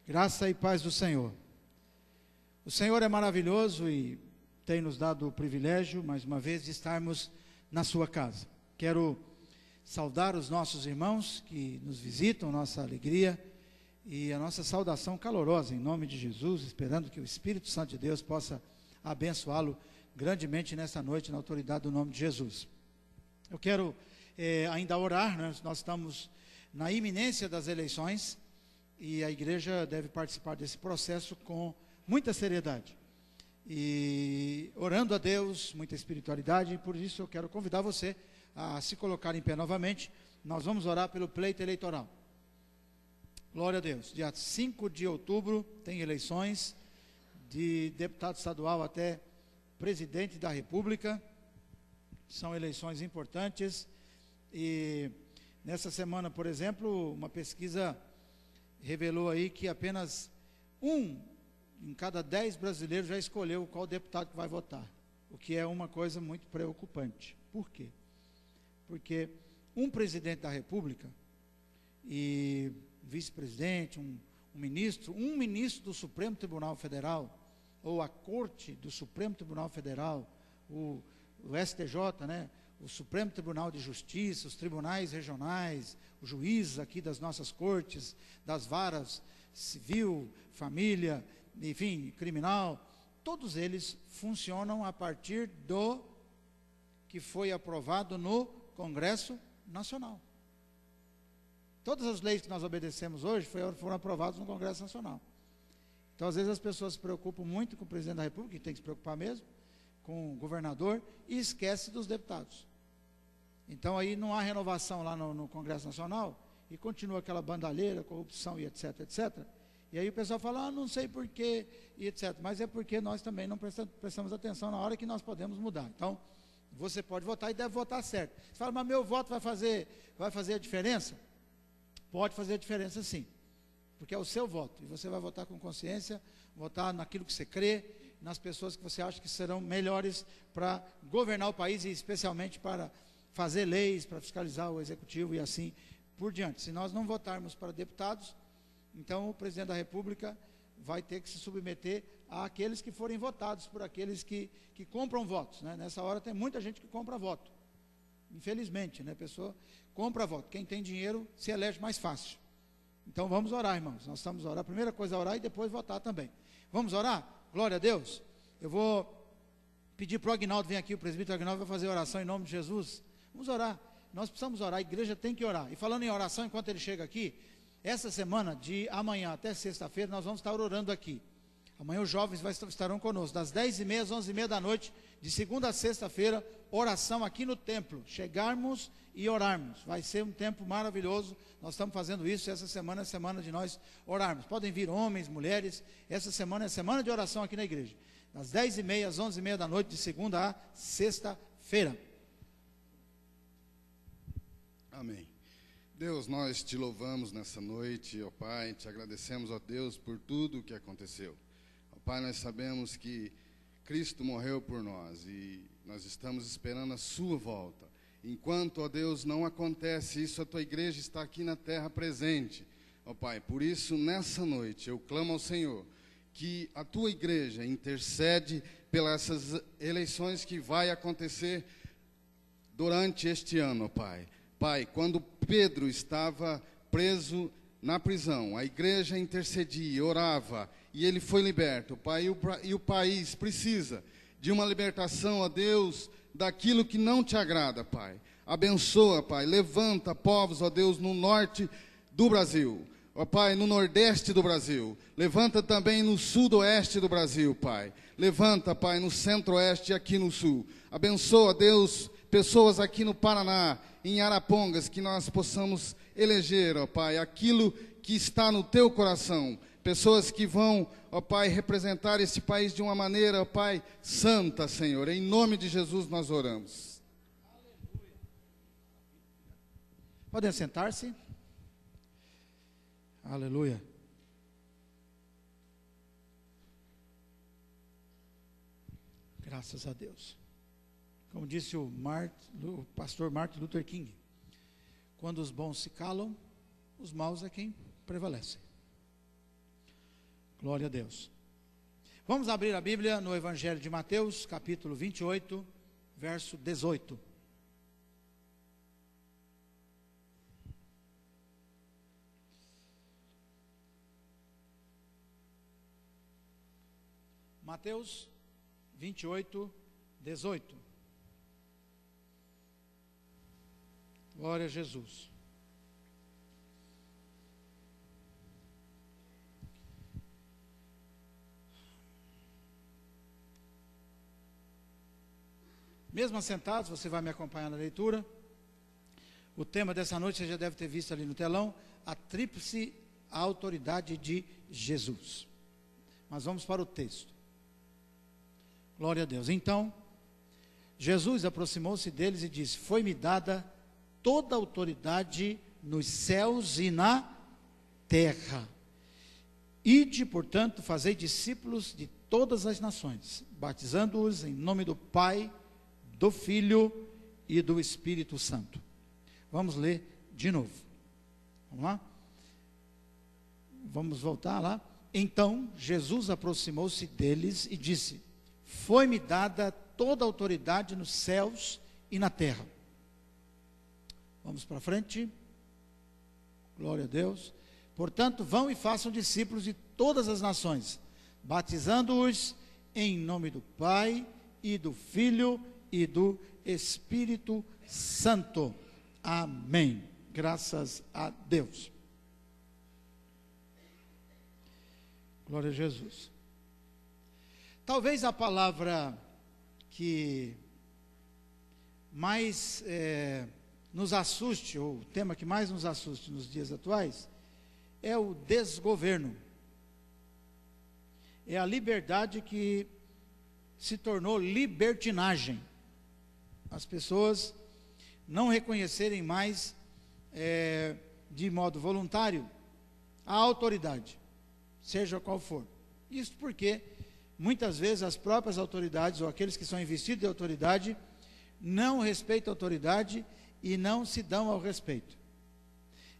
Graça e paz do Senhor. O Senhor é maravilhoso e tem nos dado o privilégio, mais uma vez, de estarmos na sua casa. Quero saudar os nossos irmãos que nos visitam, nossa alegria e a nossa saudação calorosa em nome de Jesus, esperando que o Espírito Santo de Deus possa abençoá-lo grandemente nesta noite, na autoridade do nome de Jesus. Eu quero ainda orar, né? Nós estamos na iminência das eleições e a igreja deve participar desse processo com muita seriedade e orando a Deus, muita espiritualidade, e por isso eu quero convidar você a se colocar em pé novamente. Nós vamos orar pelo pleito eleitoral. Glória a Deus. Dia 5 de outubro tem eleições de deputado estadual até presidente da República. São eleições importantes e nessa semana, por exemplo, uma pesquisa revelou aí que apenas 1 em cada 10 brasileiros já escolheu qual deputado que vai votar, o que é uma coisa muito preocupante. Por quê? Porque um presidente da República e vice-presidente, um ministro do Supremo Tribunal Federal, ou a Corte do Supremo Tribunal Federal, o STJ, né? O Supremo Tribunal de Justiça, os tribunais regionais, os juízes aqui das nossas cortes, das varas civil, família, enfim, criminal, todos eles funcionam a partir do que foi aprovado no Congresso Nacional. Todas as leis que nós obedecemos hoje foram aprovadas no Congresso Nacional. Então, às vezes, as pessoas se preocupam muito com o presidente da República, que tem que se preocupar mesmo, com o governador, e esquece dos deputados. Então, aí não há renovação lá no Congresso Nacional, e continua aquela bandalheira, corrupção e etc, etc. E aí o pessoal fala, não sei porquê, e etc. Mas é porque nós também não prestamos atenção na hora que nós podemos mudar. Então, você pode votar e deve votar certo. Você fala, mas meu voto vai fazer a diferença? Pode fazer a diferença sim, porque é o seu voto, e você vai votar com consciência, votar naquilo que você crê, nas pessoas que você acha que serão melhores para governar o país, e especialmente para fazer leis, para fiscalizar o executivo e assim por diante. Se nós não votarmos para deputados, então o presidente da República vai ter que se submeter àqueles que forem votados por aqueles que compram votos, né? Nessa hora tem muita gente que compra voto, infelizmente, né? A pessoa compra voto, quem tem dinheiro se elege mais fácil. Então vamos orar, irmãos, nós estamos a orar, a primeira coisa é orar e depois votar também. Vamos orar? Glória a Deus. Eu vou pedir para o Aguinaldo vir aqui, o presbítero Aguinaldo vai fazer oração em nome de Jesus. Vamos orar, nós precisamos orar, a igreja tem que orar. E falando em oração, enquanto ele chega aqui, essa semana, de amanhã até sexta-feira, nós vamos estar orando aqui. Amanhã os jovens estarão conosco, das 10h30 às 11h30 da noite, de segunda a sexta-feira, oração aqui no templo, chegarmos e orarmos, vai ser um tempo maravilhoso, nós estamos fazendo isso, essa semana é a semana de nós orarmos, podem vir homens, mulheres, essa semana é semana de oração aqui na igreja, das 10h30 às 11h30 da noite, de segunda a sexta-feira. Amém. Deus, nós te louvamos nessa noite, ó Pai, te agradecemos, ó Deus, por tudo o que aconteceu. Ó Pai, nós sabemos que Cristo morreu por nós e nós estamos esperando a sua volta. Enquanto, ó Deus, não acontece isso, a tua igreja está aqui na terra presente. Ó Pai, por isso, nessa noite, eu clamo ao Senhor, que a tua igreja intercede pelas essas eleições que vai acontecer durante este ano, ó Pai. Pai, quando Pedro estava preso na prisão, a igreja intercedia, orava, e ele foi liberto, Pai, e o país precisa de uma libertação, ó Deus, daquilo que não te agrada, Pai. Abençoa, Pai, levanta povos, ó Deus, no norte do Brasil, ó Pai, no nordeste do Brasil, levanta também no sudoeste do Brasil, Pai, levanta, Pai, no centro-oeste e aqui no sul, abençoa, Deus, pessoas aqui no Paraná, em Arapongas, que nós possamos eleger, ó Pai, aquilo que está no teu coração, pessoas que vão, ó Pai, representar esse país de uma maneira, ó Pai, santa, Senhor, em nome de Jesus nós oramos. Aleluia. Podem sentar-se. Aleluia. Graças a Deus. Como disse o pastor Martin Luther King, quando os bons se calam, os maus é quem prevalecem. Glória a Deus. Vamos abrir a Bíblia no Evangelho de Mateus, capítulo 28, verso 18. Mateus 28, 18. Glória a Jesus. Mesmo assentados, você vai me acompanhar na leitura. O tema dessa noite você já deve ter visto ali no telão: a tríplice autoridade de Jesus. Mas vamos para o texto. Glória a Deus. Então, Jesus aproximou-se deles e disse: foi-me dada toda a autoridade nos céus e na terra. Ide, portanto, fazei discípulos de todas as nações, batizando-os em nome do Pai, do Filho e do Espírito Santo. Vamos ler de novo. Vamos lá? Vamos voltar lá. Então, Jesus aproximou-se deles e disse: foi-me dada toda a autoridade nos céus e na terra. Vamos para frente. Glória a Deus. Portanto, vão e façam discípulos de todas as nações, batizando-os em nome do Pai e do Filho e do Espírito Santo. Amém. Graças a Deus. Glória a Jesus. Talvez a palavra que mais nos assuste, ou o tema que mais nos assuste nos dias atuais, é o desgoverno. É a liberdade que se tornou libertinagem. As pessoas não reconhecerem mais, de modo voluntário, a autoridade, seja qual for. Isso porque muitas vezes as próprias autoridades, ou aqueles que são investidos de autoridade, não respeitam a autoridade e não se dão ao respeito.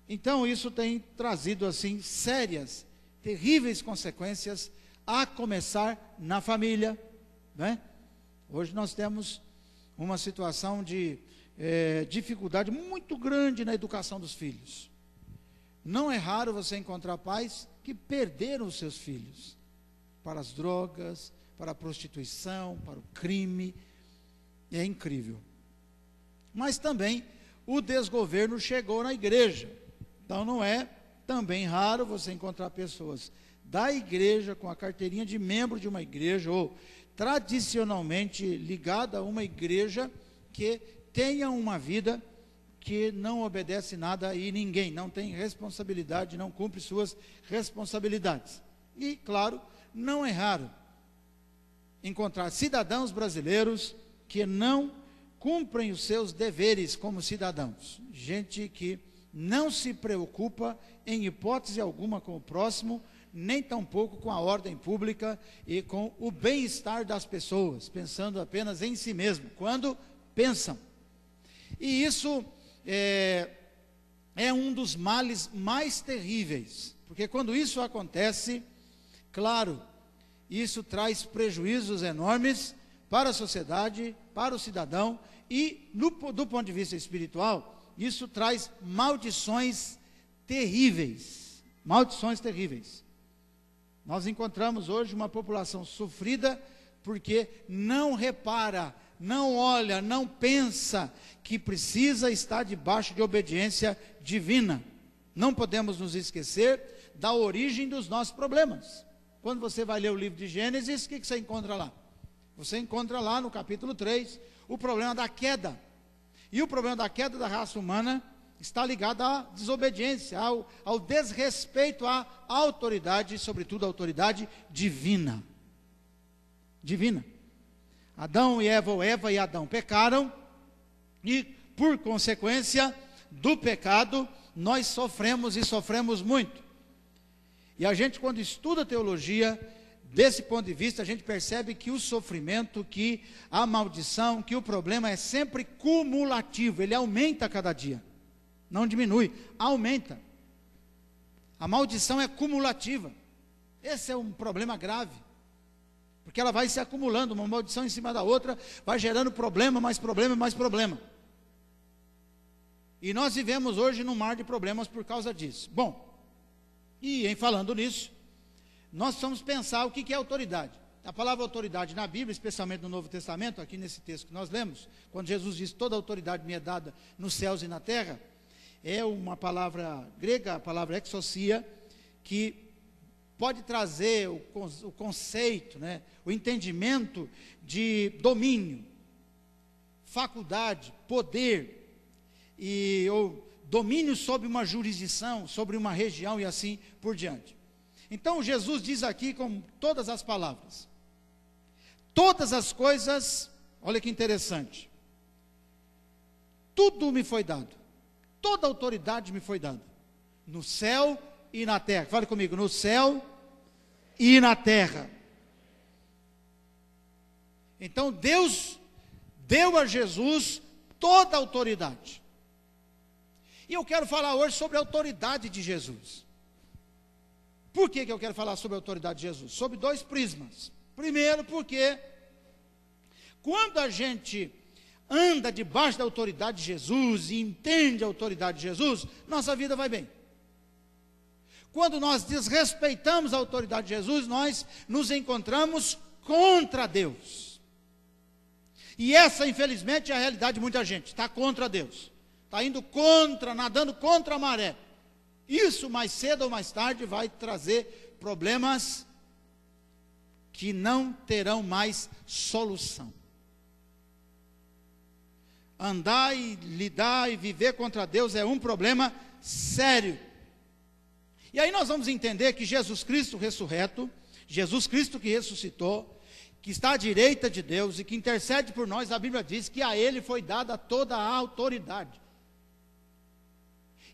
Então isso tem trazido assim sérias, terríveis consequências, a começar na família, né? Hoje nós temos uma situação de dificuldade muito grande na educação dos filhos. Não é raro você encontrar pais que perderam os seus filhos para as drogas, para a prostituição, para o crime. É incrível. Mas também o desgoverno chegou na igreja. Então não é também raro você encontrar pessoas da igreja com a carteirinha de membro de uma igreja, ou tradicionalmente ligada a uma igreja, que tenha uma vida que não obedece nada e ninguém, não tem responsabilidade, não cumpre suas responsabilidades. E claro, não é raro encontrar cidadãos brasileiros que não cumprem os seus deveres como cidadãos. Gente que não se preocupa em hipótese alguma com o próximo, nem tampouco com a ordem pública e com o bem-estar das pessoas, pensando apenas em si mesmo, quando pensam. E isso é um dos males mais terríveis, porque quando isso acontece, claro, isso traz prejuízos enormes para a sociedade, para o cidadão, e do ponto de vista espiritual, isso traz maldições terríveis. Maldições terríveis. Nós encontramos hoje uma população sofrida porque não repara, não olha, não pensa que precisa estar debaixo de obediência divina. Não podemos nos esquecer da origem dos nossos problemas. Quando você vai ler o livro de Gênesis, o que você encontra lá? Você encontra lá no capítulo 3 o problema da queda. E o problema da queda da raça humana está ligado à desobediência, ao desrespeito à autoridade, sobretudo à autoridade divina. Divina. Adão e Eva, ou Eva e Adão pecaram, e por consequência do pecado, nós sofremos e sofremos muito. E a gente, quando estuda teologia, desse ponto de vista, a gente percebe que o sofrimento, que a maldição, que o problema é sempre cumulativo, ele aumenta a cada dia, não diminui, aumenta. A maldição é cumulativa. Esse é um problema grave, porque ela vai se acumulando, uma maldição em cima da outra, vai gerando problema, mais problema, mais problema. E nós vivemos hoje num mar de problemas por causa disso. Bom, e em falando nisso, nós precisamos pensar o que é autoridade. A palavra autoridade na Bíblia, especialmente no Novo Testamento, aqui nesse texto que nós lemos, quando Jesus diz: toda autoridade me é dada nos céus e na terra, é uma palavra grega, a palavra exousia, que pode trazer o conceito, né, o entendimento de domínio, faculdade, poder, ou domínio sobre uma jurisdição, sobre uma região e assim por diante. Então Jesus diz aqui com todas as palavras: todas as coisas, olha que interessante, tudo me foi dado, toda autoridade me foi dada, no céu e na terra. Fale comigo: no céu e na terra. Então Deus deu a Jesus toda a autoridade. E eu quero falar hoje sobre a autoridade de Jesus. Por que eu quero falar sobre a autoridade de Jesus? Sobre dois prismas. Primeiro, porque quando a gente anda debaixo da autoridade de Jesus e entende a autoridade de Jesus, nossa vida vai bem. Quando nós desrespeitamos a autoridade de Jesus, nós nos encontramos contra Deus. E essa, infelizmente, é a realidade de muita gente. Está contra Deus. Está indo contra, nadando contra a maré. Isso, mais cedo ou mais tarde, vai trazer problemas que não terão mais solução. Andar e lidar e viver contra Deus é um problema sério. E aí nós vamos entender que Jesus Cristo ressurreto, Jesus Cristo que ressuscitou, que está à direita de Deus e que intercede por nós, a Bíblia diz que a Ele foi dada toda a autoridade.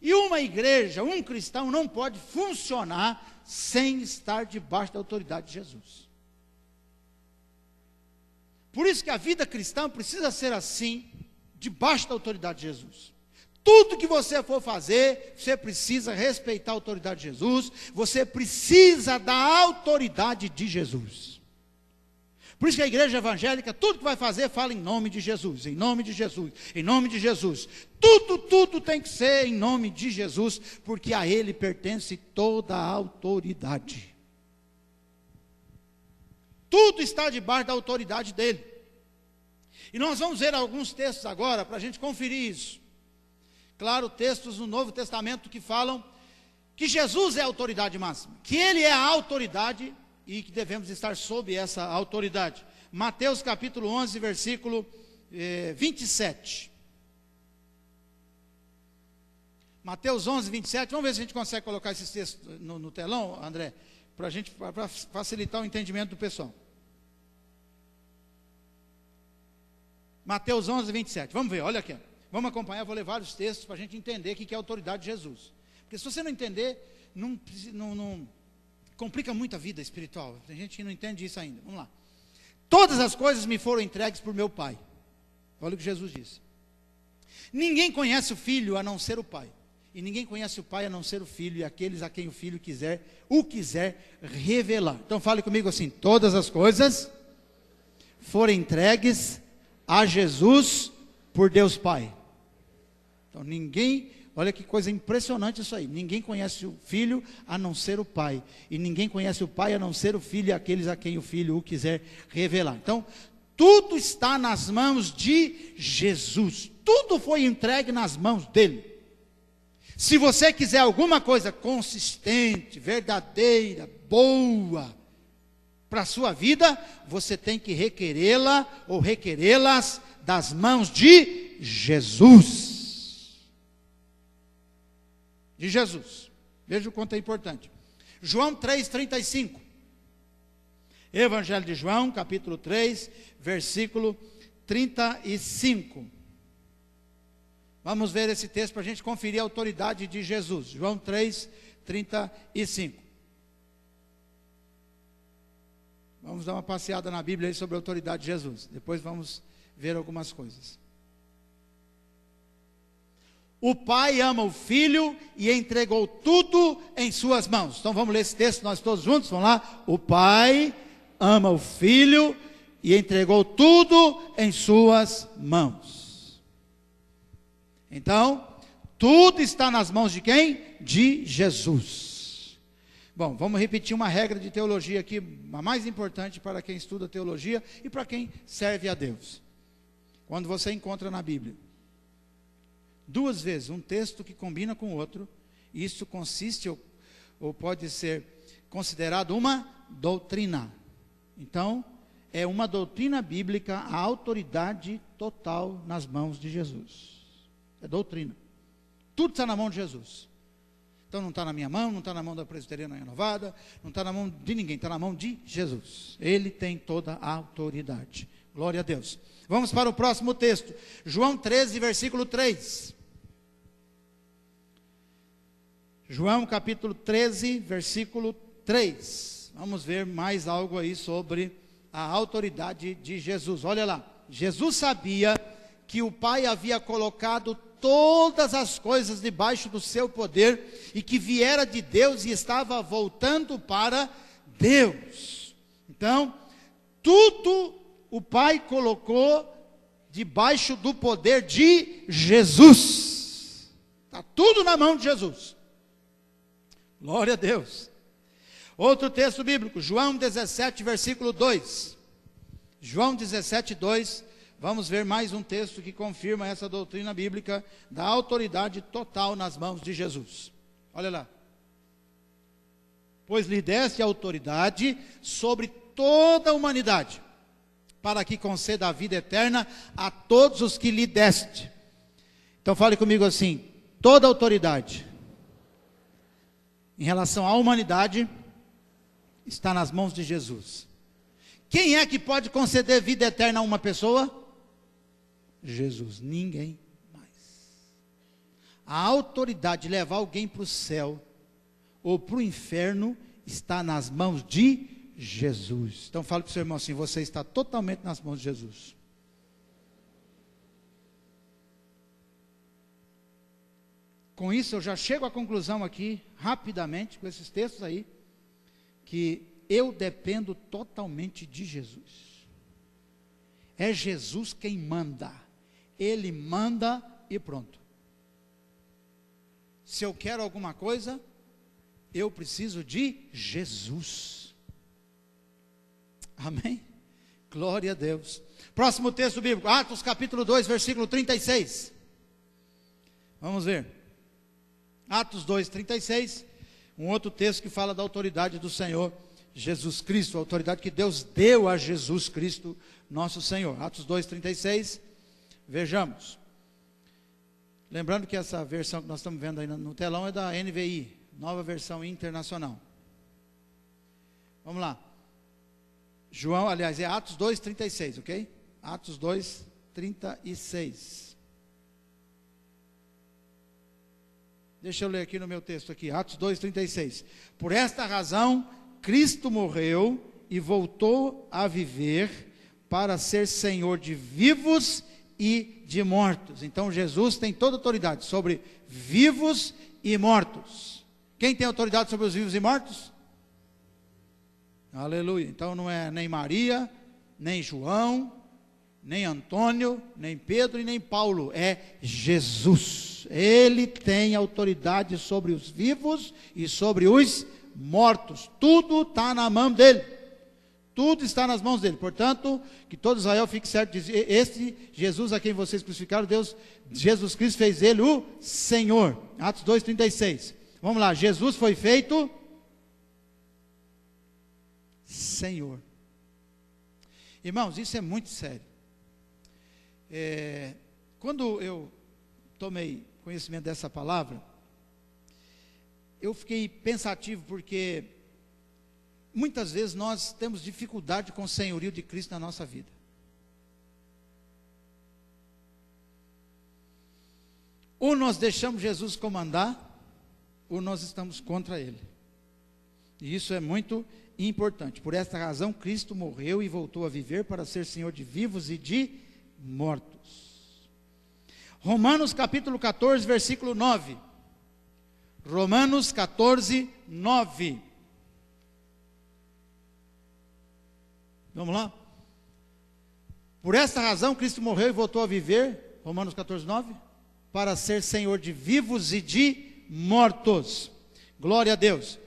E uma igreja, um cristão não pode funcionar sem estar debaixo da autoridade de Jesus. Por isso que a vida cristã precisa ser assim, debaixo da autoridade de Jesus. Tudo que você for fazer, você precisa respeitar a autoridade de Jesus, você precisa da autoridade de Jesus. Por isso que a igreja evangélica, tudo que vai fazer, fala em nome de Jesus, em nome de Jesus, em nome de Jesus. Tudo tem que ser em nome de Jesus, porque a Ele pertence toda a autoridade. Tudo está debaixo da autoridade dEle. E nós vamos ver alguns textos agora, para a gente conferir isso. Claro, textos no Novo Testamento que falam que Jesus é a autoridade máxima, que Ele é a autoridade e que devemos estar sob essa autoridade. Mateus capítulo 11, versículo 27. Mateus 11, 27. Vamos ver se a gente consegue colocar esses textos no telão, André, para facilitar o entendimento do pessoal. Mateus 11, 27. Vamos ver, olha aqui. Vamos acompanhar, vou ler vários textos para a gente entender o que é a autoridade de Jesus. Porque se você não entender, não complica muito a vida espiritual. Tem gente que não entende isso ainda. Vamos lá. Todas as coisas me foram entregues por meu Pai. Olha o que Jesus disse. Ninguém conhece o Filho a não ser o Pai. E ninguém conhece o Pai a não ser o Filho, e aqueles a quem o Filho quiser revelar. Então fale comigo assim: todas as coisas foram entregues a Jesus por Deus Pai. Então ninguém, olha que coisa impressionante isso aí. Ninguém conhece o Filho a não ser o Pai. E ninguém conhece o Pai a não ser o Filho e aqueles a quem o Filho o quiser revelar. Então, tudo está nas mãos de Jesus. Tudo foi entregue nas mãos dele. Se você quiser alguma coisa consistente, verdadeira, boa, para a sua vida, você tem que requerê-la ou requerê-las das mãos de Jesus. De Jesus. Veja o quanto é importante. João 3,35. Evangelho de João, capítulo 3, versículo 35. Vamos ver esse texto para a gente conferir a autoridade de Jesus. João 3, 35. Vamos dar uma passeada na Bíblia aí sobre a autoridade de Jesus. Depois vamos ver algumas coisas. O Pai ama o Filho e entregou tudo em suas mãos. Então vamos ler esse texto nós todos juntos, vamos lá. O Pai ama o Filho e entregou tudo em suas mãos. Então, tudo está nas mãos de quem? De Jesus. Bom, vamos repetir uma regra de teologia aqui, a mais importante para quem estuda teologia e para quem serve a Deus. Quando você encontra na Bíblia duas vezes um texto que combina com o outro, isso consiste ou pode ser considerado uma doutrina. Então, é uma doutrina bíblica, a autoridade total nas mãos de Jesus. É doutrina. Tudo está na mão de Jesus. Então não está na minha mão, não está na mão da Presbiteriana Renovada, não está na mão de ninguém, está na mão de Jesus. Ele tem toda a autoridade. Glória a Deus. Vamos para o próximo texto. João 13, versículo 3. João capítulo 13, versículo 3. Vamos ver mais algo aí sobre a autoridade de Jesus. Olha lá. Jesus sabia que o Pai havia colocado todas as coisas debaixo do seu poder e que viera de Deus e estava voltando para Deus. Então, tudo o Pai colocou debaixo do poder de Jesus. Está tudo na mão de Jesus. Glória a Deus. Outro texto bíblico, João 17, versículo 2. João 17, 2. Vamos ver mais um texto que confirma essa doutrina bíblica da autoridade total nas mãos de Jesus. Olha lá. Pois lhe deste autoridade sobre toda a humanidade, para que conceda a vida eterna a todos os que lhe deste. Então fale comigo assim: toda autoridade em relação à humanidade está nas mãos de Jesus. Quem é que pode conceder vida eterna a uma pessoa? Jesus, ninguém mais. A autoridade de levar alguém para o céu ou para o inferno está nas mãos de Jesus. Então fale para o seu irmão assim: você está totalmente nas mãos de Jesus. Com isso eu já chego à conclusão aqui, rapidamente, com esses textos aí, que eu dependo totalmente de Jesus. É Jesus quem manda. Ele manda e pronto. Se eu quero alguma coisa, eu preciso de Jesus. Amém? Glória a Deus. Próximo texto bíblico, Atos capítulo 2, versículo 36. Vamos ver. Atos 2, 36. Um outro texto que fala da autoridade do Senhor Jesus Cristo, a autoridade que Deus deu a Jesus Cristo, nosso Senhor. Atos 2, 36. Vejamos. Lembrando que essa versão que nós estamos vendo aí no telão é da NVI, Nova Versão Internacional. Vamos lá. João, aliás, é Atos 2, 36, ok? Atos 2, 36. Deixa eu ler aqui no meu texto aqui, Atos 2, 36. Por esta razão, Cristo morreu e voltou a viver para ser Senhor de vivos e de mortos. Então Jesus tem toda a autoridade sobre vivos e mortos. Quem tem autoridade sobre os vivos e mortos? Aleluia. Então não é nem Maria, nem João, nem Antônio, nem Pedro e nem Paulo. É Jesus. Ele tem autoridade sobre os vivos e sobre os mortos. Tudo está na mão dele. Tudo está nas mãos dele. Portanto, que todo Israel fique certo de dizer: este Jesus a quem vocês crucificaram, Deus, Jesus Cristo fez ele o Senhor. Atos 2, 36. Vamos lá, Jesus foi feito Senhor. Irmãos, isso é muito sério. Quando eu tomei conhecimento dessa palavra, eu fiquei pensativo, porque muitas vezes nós temos dificuldade com o senhorio de Cristo na nossa vida. Ou nós deixamos Jesus comandar, ou nós estamos contra Ele. E isso é muito importante. Por esta razão, Cristo morreu e voltou a viver para ser Senhor de vivos e de mortos. Romanos capítulo 14, versículo 9. Romanos 14, 9. Vamos lá? Por esta razão Cristo morreu e voltou a viver, Romanos 14, 9, para ser Senhor de vivos e de mortos. Glória a Deus.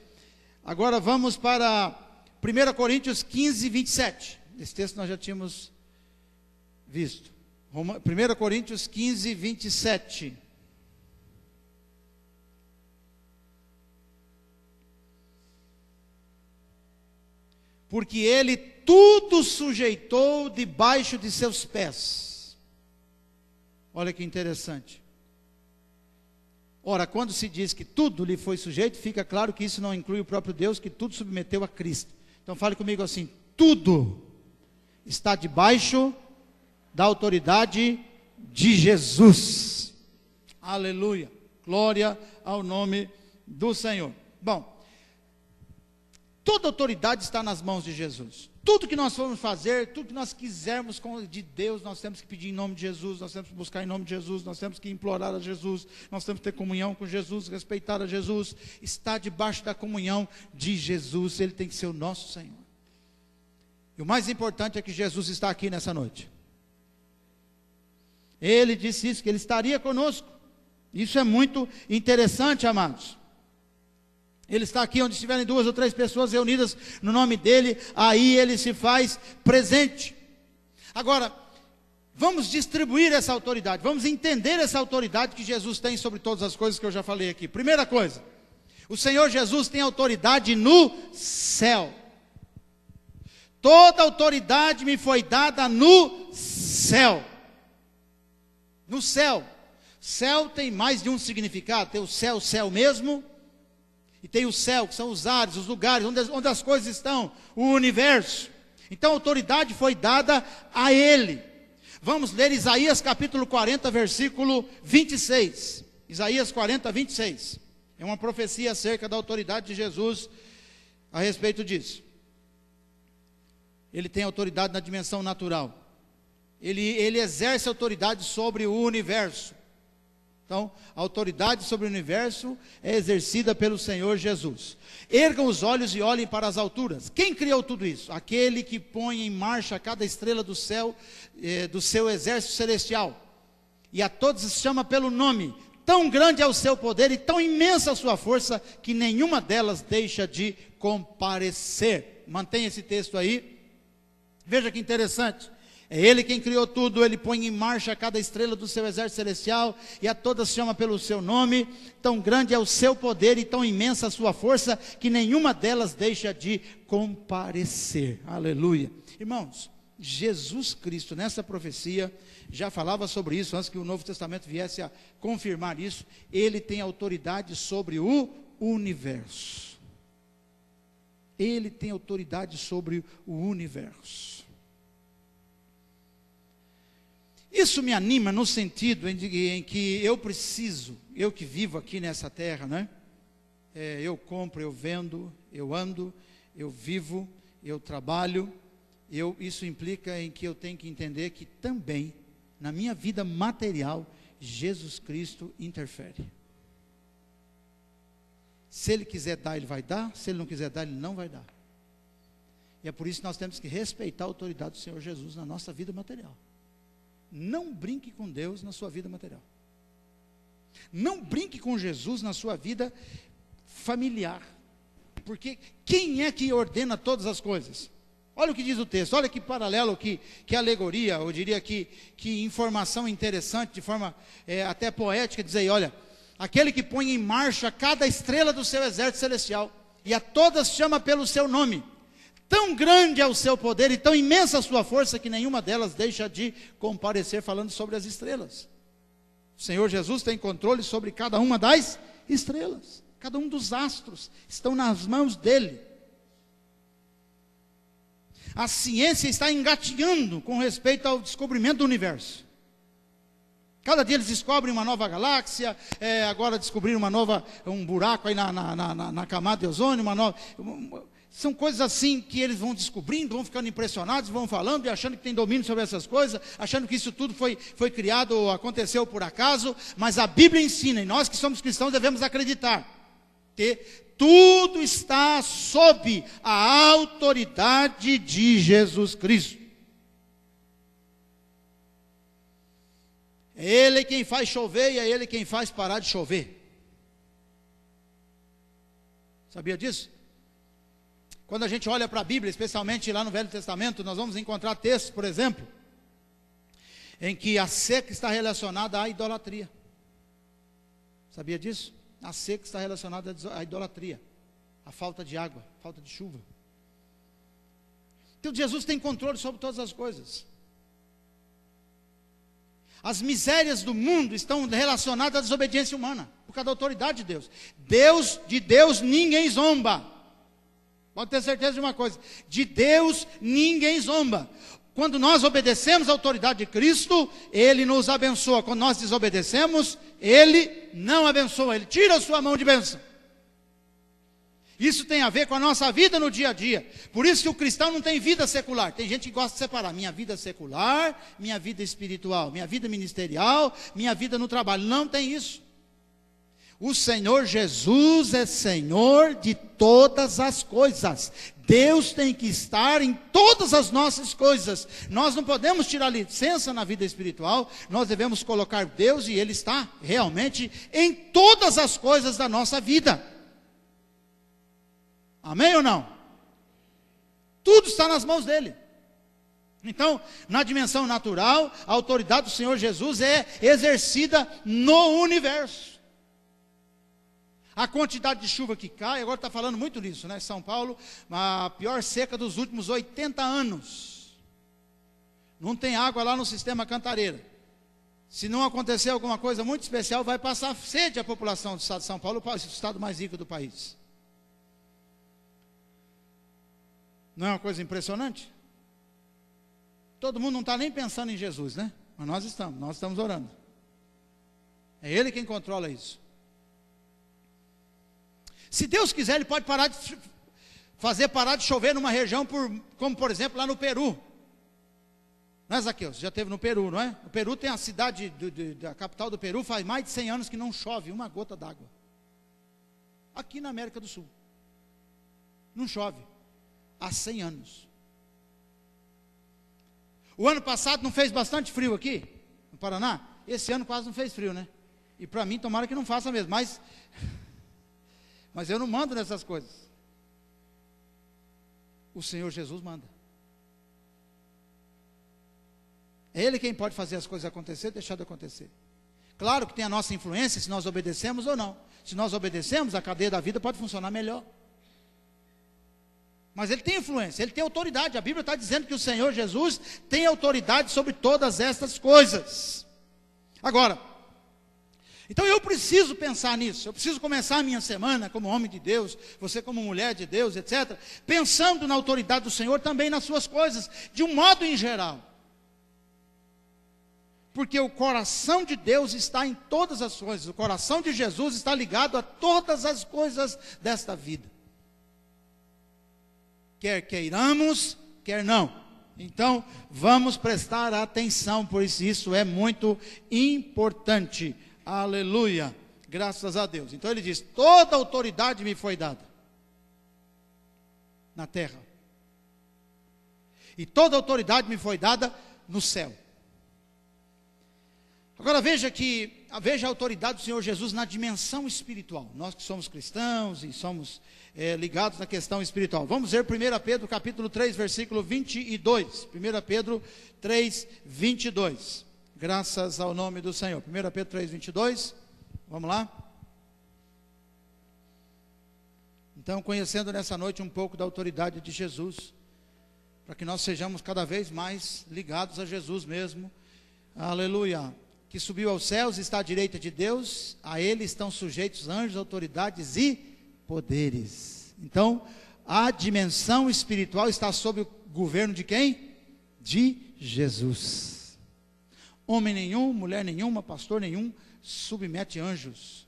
Agora vamos para 1 Coríntios 15, 27. Esse texto nós já tínhamos visto. 1 Coríntios 15, 27. Porque ele tudo sujeitou debaixo de seus pés. Olha que interessante. Ora, quando se diz que tudo lhe foi sujeito, fica claro que isso não inclui o próprio Deus, que tudo submeteu a Cristo. Então fale comigo assim: tudo está debaixo da autoridade de Jesus. Aleluia. Glória ao nome do Senhor. Bom, toda autoridade está nas mãos de Jesus. Tudo que nós formos fazer, tudo que nós quisermos de Deus, nós temos que pedir em nome de Jesus, nós temos que buscar em nome de Jesus, nós temos que implorar a Jesus, nós temos que ter comunhão com Jesus, respeitar a Jesus, está debaixo da comunhão de Jesus, Ele tem que ser o nosso Senhor. E o mais importante é que Jesus está aqui nessa noite. Ele disse isso, que Ele estaria conosco. Isso é muito interessante, amados. Ele está aqui onde estiverem 2 ou 3 pessoas reunidas no nome dEle, aí Ele se faz presente. Agora, vamos distribuir essa autoridade, vamos entender essa autoridade que Jesus tem sobre todas as coisas que eu já falei aqui. Primeira coisa, o Senhor Jesus tem autoridade no céu. Toda autoridade me foi dada no céu. No céu. Céu tem mais de um significado. Tem o céu mesmo. E tem o céu, que são os ares, os lugares onde as coisas estão, o universo. Então a autoridade foi dada a Ele. Vamos ler Isaías capítulo 40, versículo 26. Isaías 40, 26. É uma profecia acerca da autoridade de Jesus a respeito disso. Ele tem autoridade na dimensão natural. Ele exerce autoridade sobre o universo. Então, a autoridade sobre o universo é exercida pelo Senhor Jesus. Ergam os olhos e olhem para as alturas. Quem criou tudo isso? Aquele que põe em marcha cada estrela do céu, do seu exército celestial. E a todos se chama pelo nome. Tão grande é o seu poder e tão imensa a sua força, que nenhuma delas deixa de comparecer. Mantenha esse texto aí. Veja que interessante. É Ele quem criou tudo, Ele põe em marcha cada estrela do seu exército celestial, e a todas chama pelo seu nome. Tão grande é o seu poder e tão imensa a sua força, que nenhuma delas deixa de comparecer. Aleluia. Irmãos, Jesus Cristo nessa profecia já falava sobre isso, antes que o Novo Testamento viesse a confirmar isso. Ele tem autoridade sobre o universo. Ele tem autoridade sobre o universo. Isso me anima no sentido em que eu preciso, eu que vivo aqui nessa terra, né? Eu compro, eu vendo, eu ando, eu vivo, eu trabalho. Isso implica em que eu tenho que entender que também, na minha vida material, Jesus Cristo interfere. Se Ele quiser dar, Ele vai dar. Se Ele não quiser dar, Ele não vai dar. E é por isso que nós temos que respeitar a autoridade do Senhor Jesus na nossa vida material. Não brinque com Deus na sua vida material. Não brinque com Jesus na sua vida familiar. Porque quem é que ordena todas as coisas? Olha o que diz o texto, olha que paralelo, que alegoria, eu diria que informação interessante, de forma até poética, diz aí, olha, aquele que põe em marcha cada estrela do seu exército celestial, e a todas chama pelo seu nome. Tão grande é o seu poder e tão imensa a sua força, que nenhuma delas deixa de comparecer, falando sobre as estrelas. O Senhor Jesus tem controle sobre cada uma das estrelas. Cada um dos astros estão nas mãos dEle. A ciência está engatinhando com respeito ao descobrimento do universo. Cada dia eles descobrem uma nova galáxia, agora descobriram um buraco aí na camada de ozônio, São coisas assim que eles vão descobrindo, vão ficando impressionados, vão falando e achando que tem domínio sobre essas coisas, achando que isso tudo foi criado ou aconteceu por acaso, mas a Bíblia ensina, e nós que somos cristãos devemos acreditar, que tudo está sob a autoridade de Jesus Cristo. É Ele quem faz chover e é Ele quem faz parar de chover. Sabia disso? Quando a gente olha para a Bíblia, especialmente lá no Velho Testamento, nós vamos encontrar textos, por exemplo, em que a seca está relacionada à idolatria. Sabia disso? A seca está relacionada à idolatria, à falta de água, falta de chuva. Então Jesus tem controle sobre todas as coisas. As misérias do mundo estão relacionadas à desobediência humana, por causa da autoridade de Deus. De Deus ninguém zomba. Pode ter certeza de uma coisa, de Deus ninguém zomba. Quando nós obedecemos à autoridade de Cristo, Ele nos abençoa. Quando nós desobedecemos, Ele não abençoa, Ele tira a sua mão de bênção. Isso tem a ver com a nossa vida no dia a dia. Por isso que o cristão não tem vida secular. Tem gente que gosta de separar minha vida secular, minha vida espiritual, minha vida ministerial, minha vida no trabalho. Não tem isso. O Senhor Jesus é Senhor de todas as coisas. Deus tem que estar em todas as nossas coisas. Nós não podemos tirar licença na vida espiritual. Nós devemos colocar Deus e Ele está realmente em todas as coisas da nossa vida. Amém ou não? Tudo está nas mãos dEle. Então, na dimensão natural, a autoridade do Senhor Jesus é exercida no universo. A quantidade de chuva que cai, agora está falando muito nisso, né? São Paulo, a pior seca dos últimos 80 anos. Não tem água lá no sistema Cantareira. Se não acontecer alguma coisa muito especial, vai passar sede a população do estado de São Paulo, o estado mais rico do país. Não é uma coisa impressionante? Todo mundo não está nem pensando em Jesus, né? Mas nós estamos orando. É Ele quem controla isso. Se Deus quiser, Ele pode fazer parar de chover numa região, como por exemplo lá no Peru. Não é, Zaqueu? Você já esteve no Peru, não é? O Peru tem a cidade, da capital do Peru, faz mais de 100 anos que não chove uma gota d'água. Aqui na América do Sul. Não chove. Há 100 anos. O ano passado não fez bastante frio aqui, no Paraná? Esse ano quase não fez frio, né? E para mim, tomara que não faça mesmo, mas eu não mando nessas coisas. O Senhor Jesus manda. É Ele quem pode fazer as coisas acontecer, deixar de acontecer. Claro que tem a nossa influência, se nós obedecemos ou não. Se nós obedecemos, a cadeia da vida pode funcionar melhor. Mas Ele tem influência, Ele tem autoridade. A Bíblia está dizendo que o Senhor Jesus tem autoridade sobre todas estas coisas. Agora, então eu preciso pensar nisso. Eu preciso começar a minha semana como homem de Deus, você como mulher de Deus, etc. Pensando na autoridade do Senhor também nas suas coisas, de um modo em geral. Porque o coração de Deus está em todas as coisas. O coração de Jesus está ligado a todas as coisas desta vida. Quer queiramos, quer não. Então, vamos prestar atenção, pois isso é muito importante. Aleluia, graças a Deus. Então ele diz, toda autoridade me foi dada na terra. E toda autoridade me foi dada no céu. Agora veja a autoridade do Senhor Jesus na dimensão espiritual. Nós que somos cristãos e somos ligados na questão espiritual. Vamos ver 1 Pedro capítulo 3, versículo 22. 1 Pedro 3, 22. Graças ao nome do Senhor. 1 Pedro 3, 22. Vamos lá? Então, conhecendo nessa noite um pouco da autoridade de Jesus, para que nós sejamos cada vez mais ligados a Jesus mesmo. Aleluia. Que subiu aos céus, está à direita de Deus, a Ele estão sujeitos anjos, autoridades e poderes. Então, a dimensão espiritual está sob o governo de quem? De Jesus. Homem nenhum, mulher nenhuma, pastor nenhum, submete anjos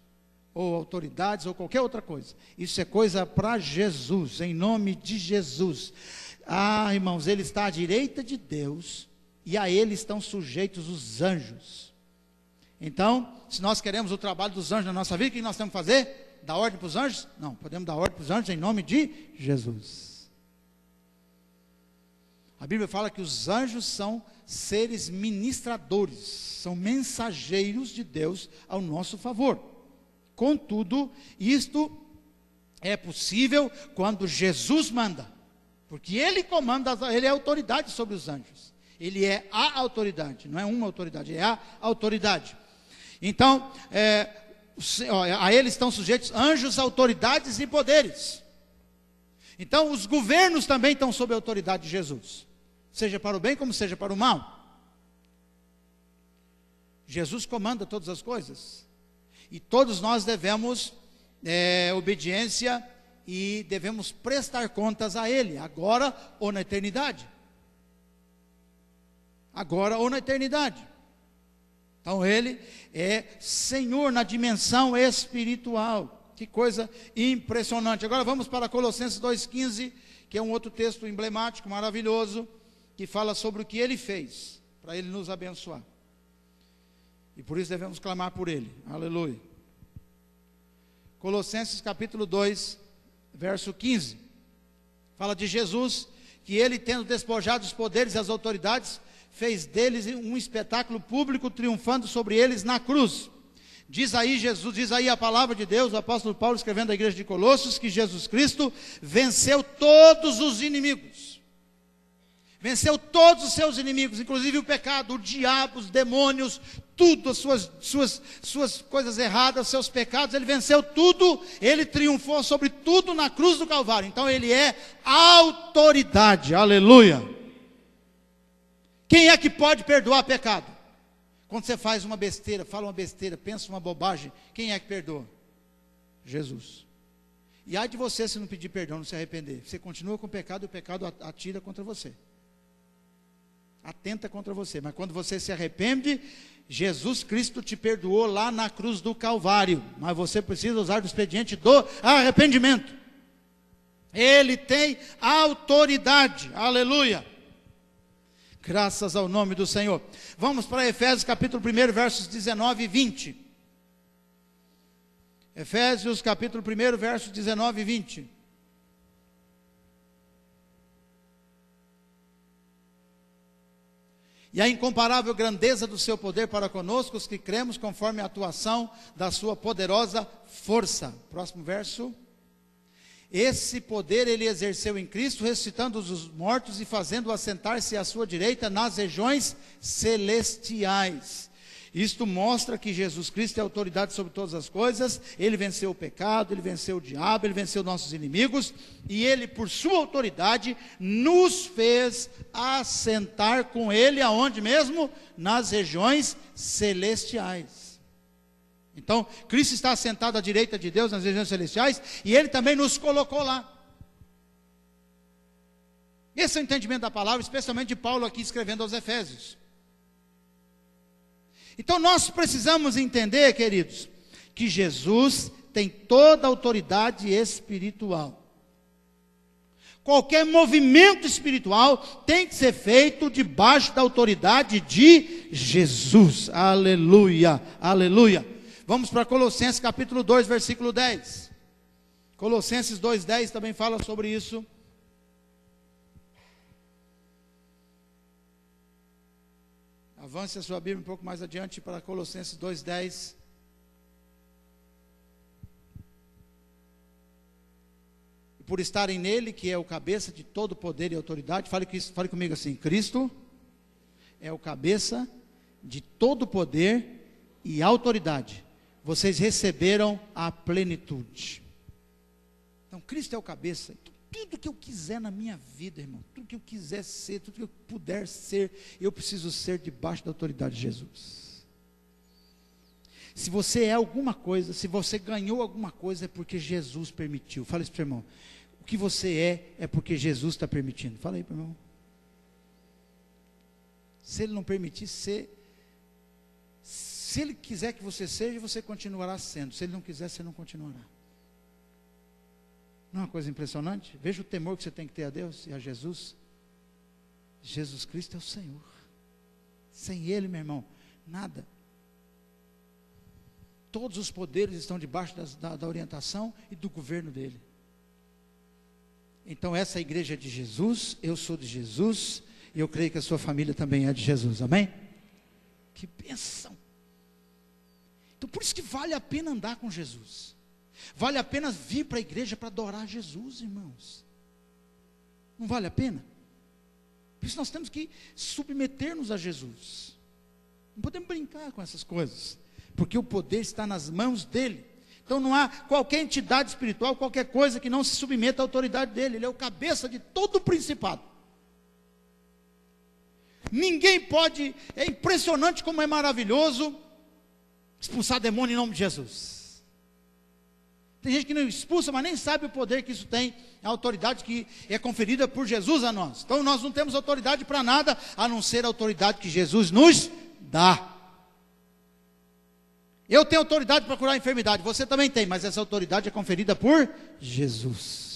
ou autoridades, ou qualquer outra coisa. Isso é coisa para Jesus, em nome de Jesus. Ah, irmãos, ele está à direita de Deus, e a ele estão sujeitos os anjos. Então, se nós queremos o trabalho dos anjos na nossa vida, o que nós temos que fazer? Dar ordem para os anjos? Não, podemos dar ordem para os anjos em nome de Jesus. A Bíblia fala que os anjos são seres ministradores, são mensageiros de Deus ao nosso favor. Contudo, isto é possível quando Jesus manda, porque Ele comanda, Ele é autoridade sobre os anjos. Ele é a autoridade, não é uma autoridade, é a autoridade. Então, a Ele estão sujeitos anjos, autoridades e poderes. Então, os governos também estão sob a autoridade de Jesus, seja para o bem como seja para o mal. Jesus comanda todas as coisas, e todos nós devemos obediência e devemos prestar contas a Ele, agora ou na eternidade. Agora ou na eternidade. Então Ele é Senhor na dimensão espiritual. Que coisa impressionante. Agora vamos para Colossenses 2,15, que é um outro texto emblemático, maravilhoso, que fala sobre o que Ele fez, para Ele nos abençoar. E por isso devemos clamar por Ele. Aleluia. Colossenses capítulo 2, verso 15. Fala de Jesus, que Ele, tendo despojado os poderes e as autoridades, fez deles um espetáculo público, triunfando sobre eles na cruz. Diz aí a palavra de Deus, o apóstolo Paulo escrevendo à igreja de Colossos, que Jesus Cristo venceu todos os inimigos. Venceu todos os seus inimigos, inclusive o pecado, o diabo, os demônios, tudo, as suas coisas erradas, seus pecados. Ele venceu tudo, Ele triunfou sobre tudo na cruz do Calvário. Então Ele é autoridade, aleluia. Quem é que pode perdoar pecado? Quando você faz uma besteira, fala uma besteira, pensa uma bobagem, quem é que perdoa? Jesus. E ai de você se não pedir perdão, não se arrepender. Você continua com o pecado e o pecado atira contra você. Atenta contra você. Mas quando você se arrepende, Jesus Cristo te perdoou lá na cruz do Calvário. Mas você precisa usar o expediente do arrependimento. Ele tem autoridade. Aleluia. Graças ao nome do Senhor. Vamos para Efésios capítulo 1, versos 19 e 20. Efésios capítulo 1, versos 19 e 20. E a incomparável grandeza do seu poder para conosco, os que cremos, conforme a atuação da sua poderosa força. Próximo verso. Esse poder Ele exerceu em Cristo, ressuscitando os mortos e fazendo-o assentar-se à sua direita nas regiões celestiais. Isto mostra que Jesus Cristo é autoridade sobre todas as coisas. Ele venceu o pecado, Ele venceu o diabo, Ele venceu nossos inimigos, e Ele, por sua autoridade, nos fez assentar com Ele, aonde mesmo? Nas regiões celestiais. Então, Cristo está assentado à direita de Deus nas regiões celestiais, e Ele também nos colocou lá. Esse é o entendimento da palavra, especialmente de Paulo aqui escrevendo aos Efésios. Então nós precisamos entender, queridos, que Jesus tem toda a autoridade espiritual. Qualquer movimento espiritual tem que ser feito debaixo da autoridade de Jesus. Aleluia, aleluia. Vamos para Colossenses capítulo 2, versículo 10. Colossenses 2:10 também fala sobre isso. Avance a sua Bíblia um pouco mais adiante para Colossenses 2:10. Por estarem nele, que é o cabeça de todo poder e autoridade, fale comigo assim: Cristo é o cabeça de todo poder e autoridade. Vocês receberam a plenitude. Então Cristo é o cabeça. Tudo que eu quiser na minha vida, irmão, tudo que eu quiser ser, tudo que eu puder ser, eu preciso ser debaixo da autoridade de Jesus. Se você é alguma coisa, se você ganhou alguma coisa, é porque Jesus permitiu. Fala isso para o irmão. O que você é porque Jesus está permitindo. Fala aí para o irmão. Se Ele não permitisse, se Se Ele quiser que você seja, você continuará sendo. Se Ele não quiser, você não continuará. Não é uma coisa impressionante? Veja o temor que você tem que ter a Deus e a Jesus. Jesus Cristo é o Senhor. Sem Ele, meu irmão, nada. Todos os poderes estão debaixo da orientação e do governo dele. Então essa é a igreja de Jesus, eu sou de Jesus, e eu creio que a sua família também é de Jesus, amém? Que bênção! Então por isso que vale a pena andar com Jesus. Vale a pena vir para a igreja para adorar Jesus, irmãos. Não vale a pena? Por isso nós temos que submeter-nos a Jesus. Não podemos brincar com essas coisas, porque o poder está nas mãos dele. Então não há qualquer entidade espiritual, qualquer coisa que não se submeta à autoridade dele. Ele é o cabeça de todo o principado. Ninguém pode, é impressionante como é maravilhoso expulsar demônio em nome de Jesus. Tem gente que não expulsa, mas nem sabe o poder que isso tem, a autoridade que é conferida por Jesus a nós. Então nós não temos autoridade para nada, a não ser a autoridade que Jesus nos dá. Eu tenho autoridade para curar a enfermidade, você também tem, mas essa autoridade é conferida por Jesus.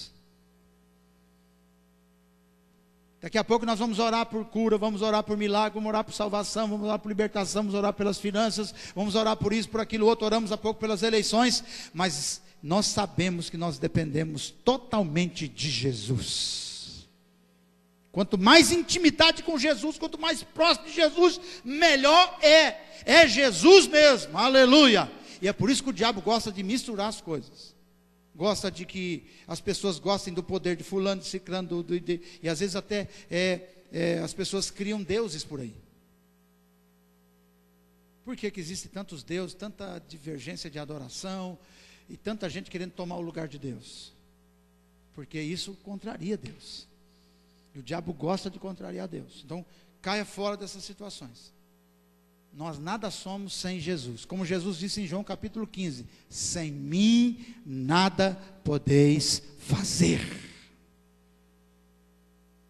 Daqui a pouco nós vamos orar por cura, vamos orar por milagre, vamos orar por salvação, vamos orar por libertação, vamos orar pelas finanças, vamos orar por isso, por aquilo outro, oramos há pouco pelas eleições, mas nós sabemos que nós dependemos totalmente de Jesus. Quanto mais intimidade com Jesus, quanto mais próximo de Jesus, melhor é. É Jesus mesmo, aleluia. E é por isso que o diabo gosta de misturar as coisas. Gosta de que as pessoas gostem do poder de fulano, de ciclano, e às vezes até as pessoas criam deuses por aí. Por que existem tantos deuses, tanta divergência de adoração, e tanta gente querendo tomar o lugar de Deus? Porque isso contraria Deus. E o diabo gosta de contrariar Deus. Então, caia fora dessas situações. Nós nada somos sem Jesus. Como Jesus disse em João capítulo 15: sem mim nada podeis fazer.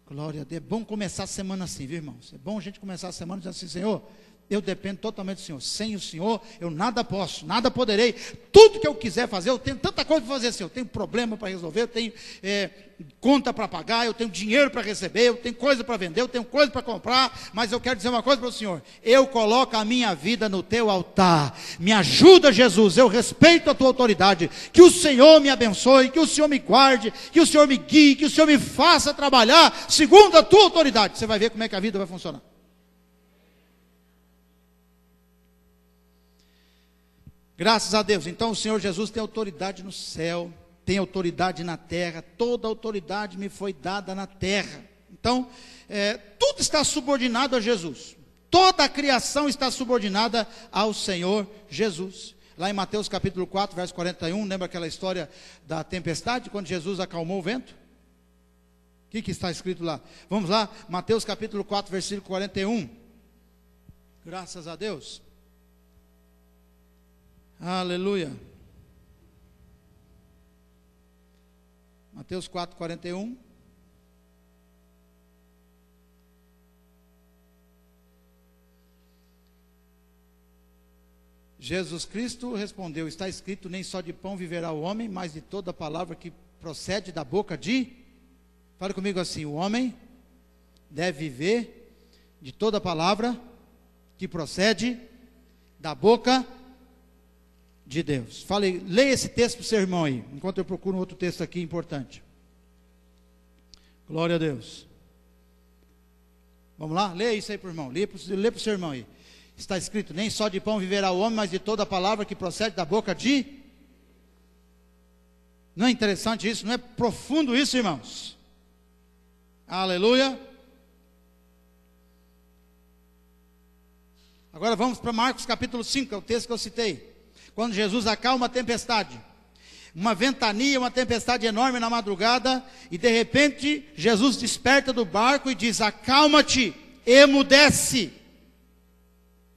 Glória a Deus. É bom começar a semana assim, viu, irmãos? É bom a gente começar a semana dizendo assim: Senhor, eu dependo totalmente do Senhor. Sem o Senhor eu nada posso, nada poderei. Tudo que eu quiser fazer, eu tenho tanta coisa para fazer assim. Eu tenho problema para resolver, eu tenho conta para pagar, eu tenho dinheiro para receber, eu tenho coisa para vender, eu tenho coisa para comprar. Mas eu quero dizer uma coisa para o Senhor: eu coloco a minha vida no teu altar. Me ajuda, Jesus, eu respeito a tua autoridade. Que o Senhor me abençoe, que o Senhor me guarde, que o Senhor me guie, que o Senhor me faça trabalhar segundo a tua autoridade. Você vai ver como é que a vida vai funcionar. Graças a Deus. Então o Senhor Jesus tem autoridade no céu, tem autoridade na terra. Toda autoridade me foi dada na terra. Então tudo está subordinado a Jesus. Toda a criação está subordinada ao Senhor Jesus. Lá em Mateus capítulo 4, verso 41, lembra aquela história da tempestade, quando Jesus acalmou o vento? O que está escrito lá? Vamos lá, Mateus capítulo 4, versículo 41. Graças a Deus. Aleluia. Mateus 4, 41. Jesus Cristo respondeu: está escrito, nem só de pão viverá o homem, mas de toda palavra que procede da boca de... Fale comigo assim: o homem deve viver de toda palavra que procede da boca de Deus. Fale, leia esse texto para o seu irmão aí, enquanto eu procuro um outro texto aqui importante. Glória a Deus. Vamos lá? Leia isso aí para o irmão. Lê para o seu irmão aí. Está escrito, nem só de pão viverá o homem, mas de toda palavra que procede da boca de... Não é interessante isso? Não é profundo isso, irmãos? Aleluia. Agora vamos para Marcos capítulo 5, é o texto que eu citei. Quando Jesus acalma a tempestade, uma ventania, uma tempestade enorme na madrugada, e de repente Jesus desperta do barco e diz: acalma-te, emudece.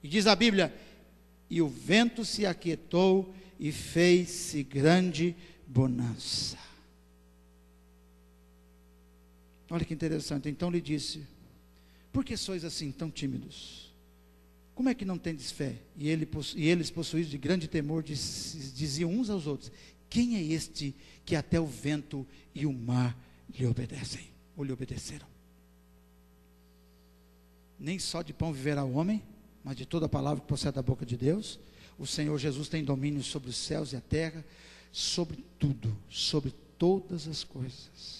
E diz a Bíblia: e o vento se aquietou e fez-se grande bonança. Olha que interessante. Então lhe disse: por que sois assim tão tímidos? Como é que não tendes fé? E eles, possuídos de grande temor, diziam uns aos outros: quem é este que até o vento e o mar lhe obedecem? Ou lhe obedeceram? Nem só de pão viverá o homem, mas de toda a palavra que procede da boca de Deus. O Senhor Jesus tem domínio sobre os céus e a terra, sobre tudo, sobre todas as coisas.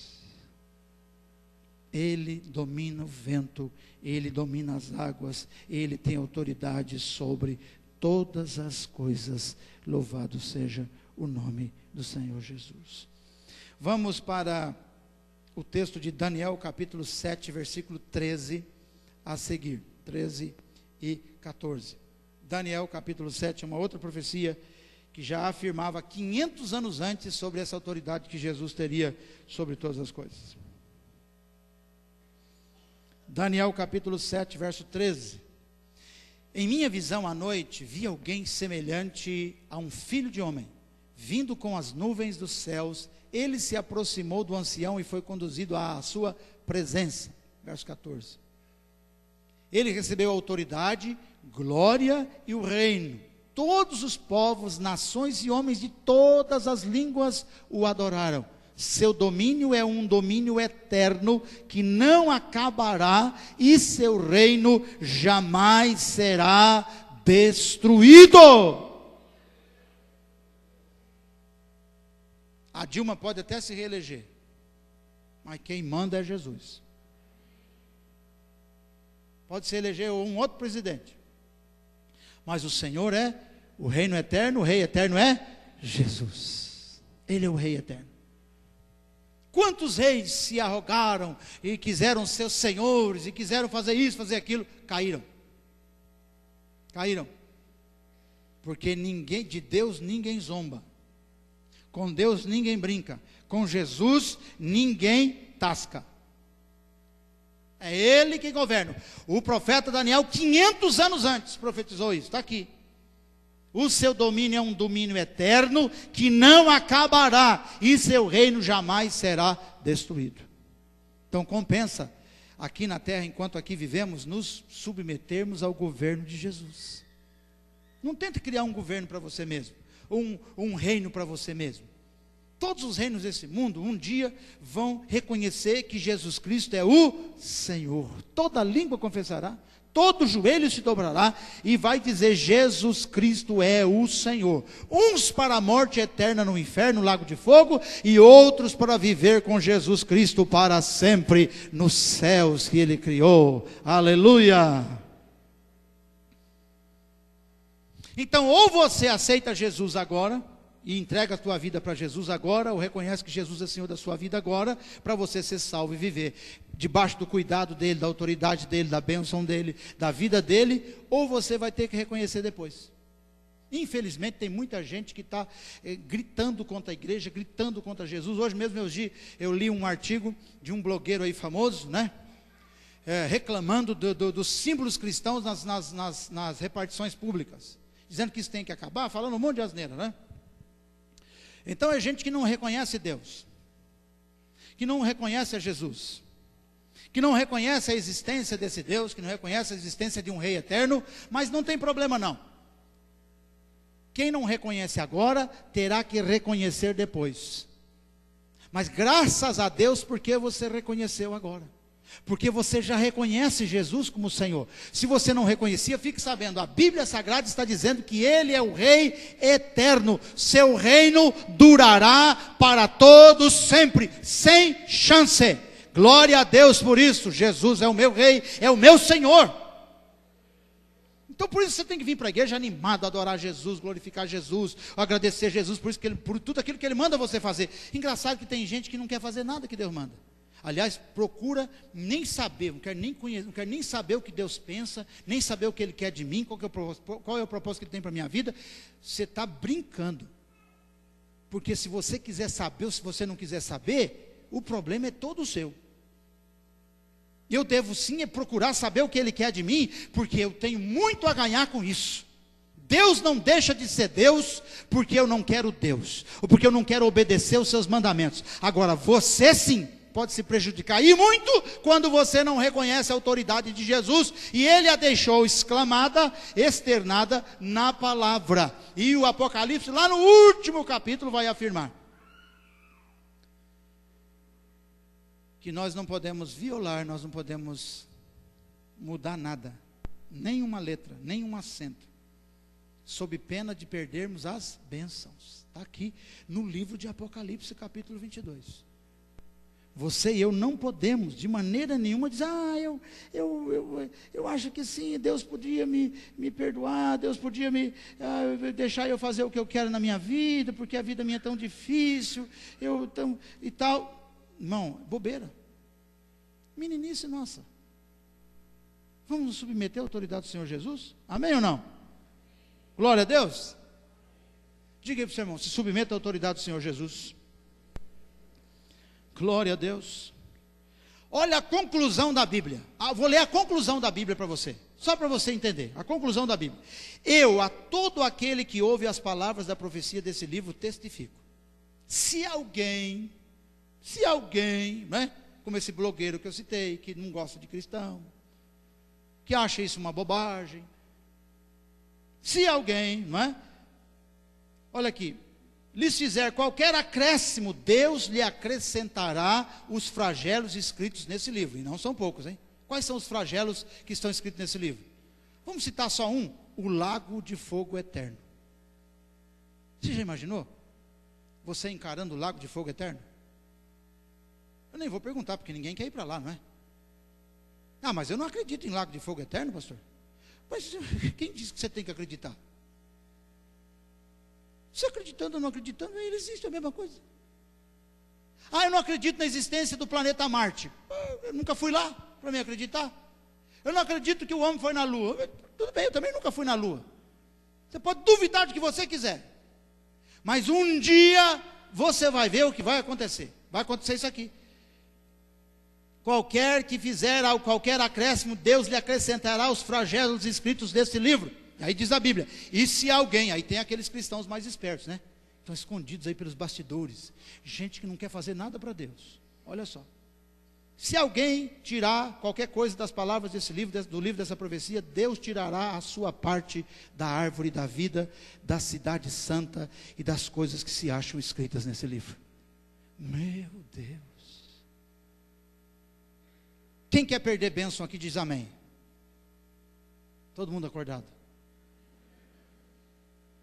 Ele domina o vento, Ele domina as águas, Ele tem autoridade sobre todas as coisas. Louvado seja o nome do Senhor Jesus. Vamos para o texto de Daniel, capítulo 7, versículo 13 a seguir, 13 e 14. Daniel, capítulo 7, é uma outra profecia que já afirmava 500 anos antes sobre essa autoridade que Jesus teria sobre todas as coisas. Daniel capítulo 7, verso 13. Em minha visão à noite, vi alguém semelhante a um filho de homem, vindo com as nuvens dos céus. Ele se aproximou do ancião e foi conduzido à sua presença. Verso 14. Ele recebeu autoridade, glória e o reino. Todos os povos, nações e homens de todas as línguas o adoraram. Seu domínio é um domínio eterno que não acabará, e seu reino jamais será destruído. A Dilma pode até se reeleger, mas quem manda é Jesus. Pode se eleger um outro presidente, mas o Senhor é o reino eterno, o rei eterno é Jesus. Ele é o rei eterno. Quantos reis se arrogaram e quiseram ser senhores e quiseram fazer isso, fazer aquilo, caíram. Caíram. Porque ninguém, de Deus ninguém zomba. Com Deus ninguém brinca. Com Jesus ninguém tasca. É Ele que governa. O profeta Daniel, 500 anos antes, profetizou isso. Está aqui. O seu domínio é um domínio eterno que não acabará, e seu reino jamais será destruído. Então compensa, aqui na terra, enquanto aqui vivemos, nos submetermos ao governo de Jesus. Não tente criar um governo para você mesmo, um reino para você mesmo. Todos os reinos desse mundo, um dia, vão reconhecer que Jesus Cristo é o Senhor. Toda língua confessará, todo joelho se dobrará e vai dizer: Jesus Cristo é o Senhor. Uns para a morte eterna no inferno, lago de fogo, e outros para viver com Jesus Cristo para sempre nos céus que Ele criou. Aleluia! Então, ou você aceita Jesus agora e entrega a tua vida para Jesus agora, ou reconhece que Jesus é Senhor da sua vida agora, para você ser salvo e viver debaixo do cuidado dEle, da autoridade dEle, da bênção dEle, da vida dEle, ou você vai ter que reconhecer depois. Infelizmente tem muita gente que está gritando contra a igreja, gritando contra Jesus. Hoje mesmo eu li um artigo de um blogueiro aí famoso, né? Reclamando dos símbolos cristãos nas repartições públicas, dizendo que isso tem que acabar, falando um monte de asneira, né? Então é gente que não reconhece Deus, que não reconhece a Jesus, que não reconhece a existência desse Deus, que não reconhece a existência de um rei eterno, mas não tem problema não. Quem não reconhece agora, terá que reconhecer depois. Mas graças a Deus, porque você reconheceu agora. Porque você já reconhece Jesus como Senhor. Se você não reconhecia, fique sabendo, a Bíblia Sagrada está dizendo que Ele é o Rei eterno. Seu reino durará para todos sempre, sem chance. Glória a Deus por isso. Jesus é o meu Rei, é o meu Senhor. Então por isso você tem que vir para a igreja animado, adorar Jesus, glorificar Jesus, agradecer a Jesus por tudo aquilo que Ele manda você fazer. Engraçado que tem gente que não quer fazer nada que Deus manda. Aliás, procura nem saber, não quer nem saber o que Deus pensa, nem saber o que Ele quer de mim, qual é o propósito que Ele tem para a minha vida. Você está brincando. Porque se você quiser saber, ou se você não quiser saber, o problema é todo seu. Eu devo sim procurar saber o que Ele quer de mim, porque eu tenho muito a ganhar com isso. Deus não deixa de ser Deus, porque eu não quero Deus, ou porque eu não quero obedecer os seus mandamentos. Agora, você sim, pode se prejudicar, e muito, quando você não reconhece a autoridade de Jesus, e Ele a deixou exclamada, externada na palavra, e o Apocalipse, lá no último capítulo, vai afirmar, que nós não podemos violar, nós não podemos mudar nada, nem uma letra, nem um acento, sob pena de perdermos as bênçãos. Está aqui no livro de Apocalipse, capítulo 22. Você e eu não podemos, de maneira nenhuma, dizer, eu acho que sim, Deus podia me perdoar, Deus podia deixar eu fazer o que eu quero na minha vida, porque a vida minha é tão difícil, e tal. Irmão, bobeira, meninice nossa. Vamos nos submeter à autoridade do Senhor Jesus? Amém ou não? Glória a Deus. Diga aí para o seu irmão, se submeta à autoridade do Senhor Jesus. Glória a Deus. Olha a conclusão da Bíblia. Vou ler a conclusão da Bíblia para você, só para você entender, a conclusão da Bíblia. Eu, a todo aquele que ouve as palavras da profecia desse livro, testifico. Se alguém, né, como esse blogueiro que eu citei, que não gosta de cristão, que acha isso uma bobagem, se alguém, não é? Olha aqui, lhes fizer qualquer acréscimo, Deus lhe acrescentará os flagelos escritos nesse livro, e não são poucos, hein? Quais são os flagelos que estão escritos nesse livro? Vamos citar só um: o lago de fogo eterno. Você já imaginou? Você encarando o lago de fogo eterno? Eu nem vou perguntar, porque ninguém quer ir para lá, não é? Ah, mas eu não acredito em lago de fogo eterno, pastor. Mas quem disse que você tem que acreditar? Você acreditando ou não acreditando, ele existe, é a mesma coisa. Ah, eu não acredito na existência do planeta Marte. Eu nunca fui lá para me acreditar. Eu não acredito que o homem foi na Lua. Tudo bem, eu também nunca fui na Lua. Você pode duvidar do que você quiser. Mas um dia você vai ver o que vai acontecer. Vai acontecer isso aqui. Qualquer que fizer qualquer acréscimo, Deus lhe acrescentará os flagelos escritos desse livro. Aí diz a Bíblia, e se alguém, aí tem aqueles cristãos mais espertos, né? Estão escondidos aí pelos bastidores, gente que não quer fazer nada para Deus. Olha só, se alguém tirar qualquer coisa das palavras desse livro, do livro dessa profecia, Deus tirará a sua parte da árvore da vida, da cidade santa e das coisas que se acham escritas nesse livro. Meu Deus. Quem quer perder bênção aqui diz amém. Todo mundo acordado.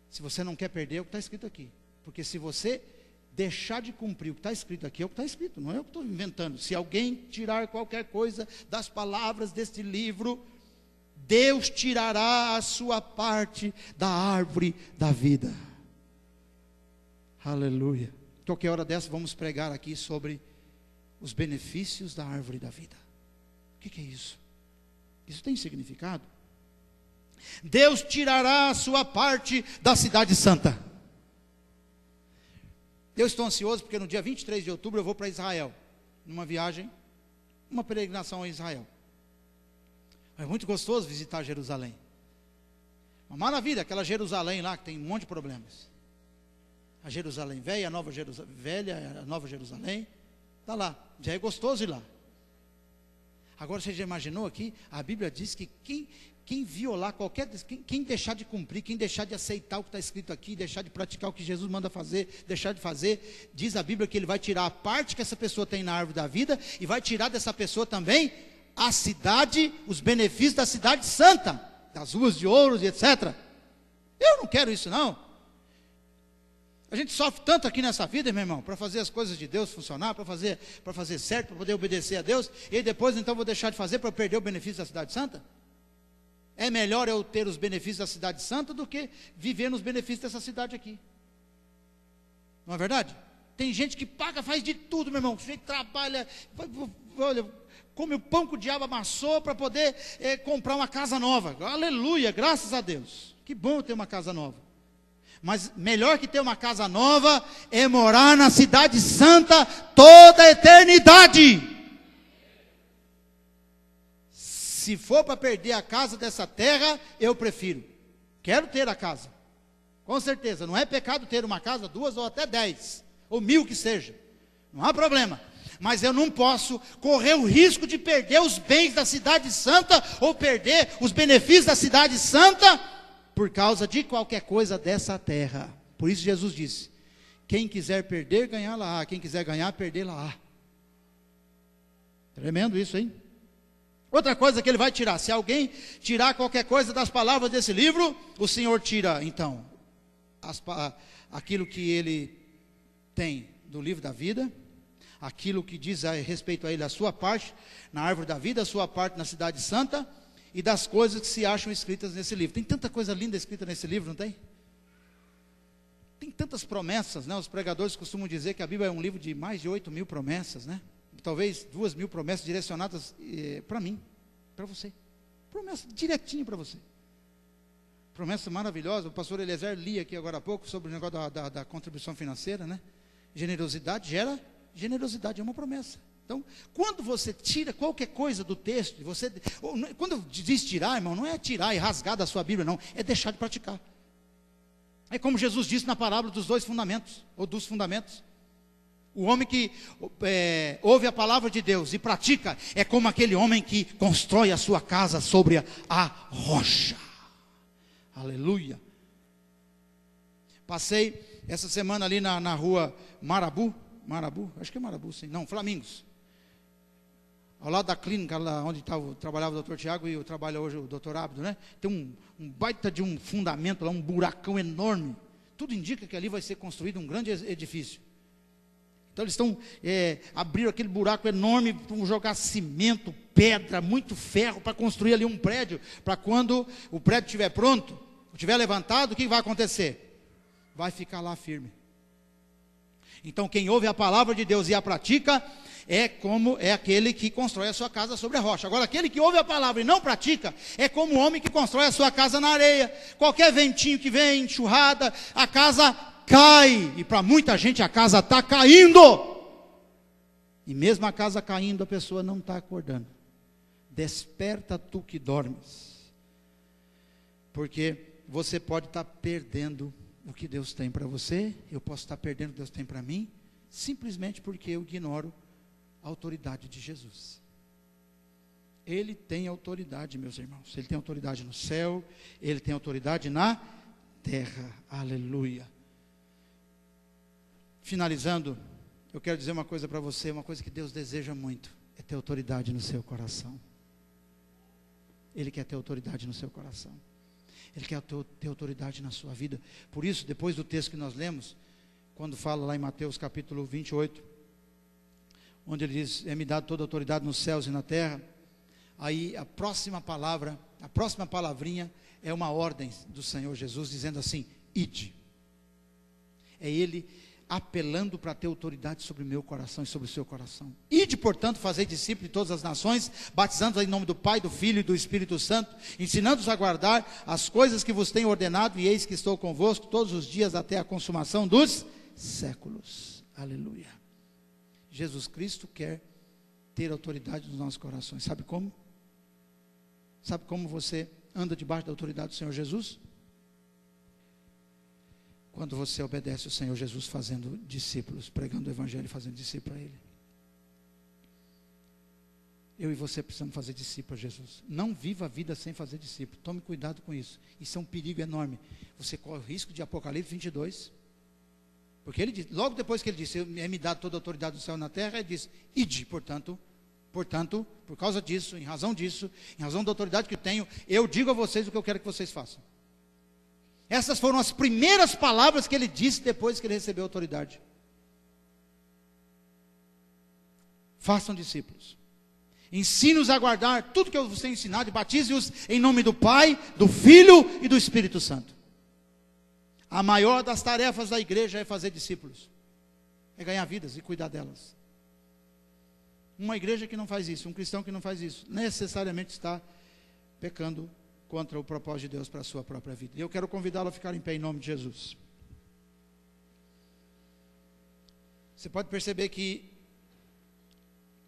Se você não quer perder, é o que está escrito aqui. Porque se você deixar de cumprir o que está escrito aqui, é o que está escrito, não é eu que estou inventando. Se alguém tirar qualquer coisa das palavras deste livro, Deus tirará a sua parte da árvore da vida. Aleluia. Qualquer hora dessa vamos pregar aqui sobre os benefícios da árvore da vida. O que é isso? Isso tem significado? Deus tirará a sua parte da cidade santa. Eu estou ansioso porque no dia 23 de outubro eu vou para Israel, numa viagem, uma peregrinação a Israel. É muito gostoso visitar Jerusalém. Uma maravilha, aquela Jerusalém lá que tem um monte de problemas. A Jerusalém velha, a nova Jerusalém, está lá, já é gostoso ir lá. Agora você já imaginou aqui, a Bíblia diz que quem violar quem deixar de cumprir, quem deixar de aceitar o que está escrito aqui, deixar de praticar o que Jesus manda fazer, deixar de fazer, diz a Bíblia que Ele vai tirar a parte que essa pessoa tem na árvore da vida, e vai tirar dessa pessoa também a cidade, os benefícios da cidade santa, das ruas de ouro e etc. Eu não quero isso não. A gente sofre tanto aqui nessa vida, meu irmão, para fazer as coisas de Deus funcionar, para fazer certo, para poder obedecer a Deus, e depois então vou deixar de fazer para perder o benefício da cidade santa? É melhor eu ter os benefícios da cidade santa do que viver nos benefícios dessa cidade aqui. Não é verdade? Tem gente que paga, faz de tudo, meu irmão, o sujeito trabalha, olha, come o pão que o diabo amassou para poder comprar uma casa nova. Aleluia, graças a Deus. Que bom ter uma casa nova. Mas melhor que ter uma casa nova é morar na cidade santa toda a eternidade. Se for para perder a casa dessa terra, eu prefiro. Quero ter a casa, com certeza. Não é pecado ter uma casa, 2 ou até 10, ou 1000 que seja, não há problema. mas eu não posso correr o risco de perder os bens da cidade santa, ou perder os benefícios da cidade santa, por causa de qualquer coisa dessa terra. Por isso Jesus disse: quem quiser perder, ganhá-la-á; quem quiser ganhar, perdê-la-á. Tremendo isso, hein? Outra coisa que ele vai tirar: se alguém tirar qualquer coisa das palavras desse livro, o Senhor tira, então, aquilo que ele tem do livro da vida, aquilo que diz a respeito a ele, a sua parte na árvore da vida, a sua parte na cidade santa, e das coisas que se acham escritas nesse livro. Tem tanta coisa linda escrita nesse livro, não tem? Tem tantas promessas, né? Os pregadores costumam dizer que a Bíblia é um livro de mais de 8.000 promessas, né? Talvez 2.000 promessas direcionadas para mim, para você. Promessa direitinho para você. Promessa maravilhosa. O pastor Eliezer lia aqui agora há pouco sobre o negócio da contribuição financeira, né? Generosidade gera generosidade, é uma promessa. Então, quando você tira qualquer coisa do texto, quando diz tirar, irmão, não é tirar e rasgar da sua Bíblia, não, é deixar de praticar. É como Jesus disse na parábola dos 2 fundamentos, ou dos fundamentos. O homem que ouve a palavra de Deus e pratica, é como aquele homem que constrói a sua casa sobre a rocha. Aleluia. Passei essa semana ali na rua Marabu, acho que é Marabu, sim, não, Flamingos. Ao lado da clínica, lá onde trabalhava o doutor Tiago, e trabalha hoje o doutor Abdo, né? Tem um baita de um fundamento lá, um buracão enorme. Tudo indica que ali vai ser construído um grande edifício. Então eles abriram aquele buraco enorme, para jogar cimento, pedra, muito ferro, para construir ali um prédio, para quando o prédio estiver pronto, estiver levantado, o que vai acontecer? Vai ficar lá firme. Então quem ouve a palavra de Deus e a pratica, é aquele que constrói a sua casa sobre a rocha. Agora, aquele que ouve a palavra e não pratica, é como o homem que constrói a sua casa na areia. Qualquer ventinho que vem, enxurrada, a casa cai, e para muita gente a casa está caindo, e mesmo a casa caindo, a pessoa não está acordando. Desperta tu que dormes, porque você pode estar perdendo o que Deus tem para você, eu posso estar perdendo o que Deus tem para mim, simplesmente porque eu ignoro a autoridade de Jesus. Ele tem autoridade, meus irmãos, ele tem autoridade no céu, ele tem autoridade na terra, aleluia. Finalizando, eu quero dizer uma coisa para você, uma coisa que Deus deseja muito, é ter autoridade no seu coração. Ele quer ter autoridade no seu coração. Ele quer ter autoridade na sua vida. Por isso, depois do texto que nós lemos, quando fala lá em Mateus capítulo 28, onde ele diz: é-me dado toda a autoridade nos céus e na terra. Aí a próxima palavra, a próxima palavrinha é uma ordem do Senhor Jesus, dizendo assim: ide. É ele apelando para ter autoridade sobre o meu coração e sobre o seu coração. Ide, portanto, fazer discípulos de todas as nações, batizando-os em nome do Pai, do Filho e do Espírito Santo, ensinando-os a guardar as coisas que vos tenho ordenado, e eis que estou convosco todos os dias até a consumação dos séculos. Aleluia. Jesus Cristo quer ter autoridade nos nossos corações. Sabe como? Sabe como você anda debaixo da autoridade do Senhor Jesus? Quando você obedece o Senhor Jesus fazendo discípulos, pregando o Evangelho e fazendo discípulo a Ele. Eu e você precisamos fazer discípulo a Jesus. Não viva a vida sem fazer discípulo. Tome cuidado com isso. Isso é um perigo enorme. Você corre o risco de Apocalipse 22. Porque ele diz, logo depois que ele disse: é-me dado toda a autoridade do céu e na terra, ele diz: ide, portanto, por causa disso, em razão da autoridade que tenho, eu digo a vocês o que eu quero que vocês façam. Essas foram as primeiras palavras que ele disse depois que ele recebeu a autoridade. Façam discípulos. Ensine-os a guardar tudo que eu vos tenho ensinado, e batize-os em nome do Pai, do Filho e do Espírito Santo. A maior das tarefas da igreja é fazer discípulos. É ganhar vidas e cuidar delas. Uma igreja que não faz isso, um cristão que não faz isso, necessariamente está pecando contra o propósito de Deus para a sua própria vida. E eu quero convidá-lo a ficar em pé em nome de Jesus. Você pode perceber que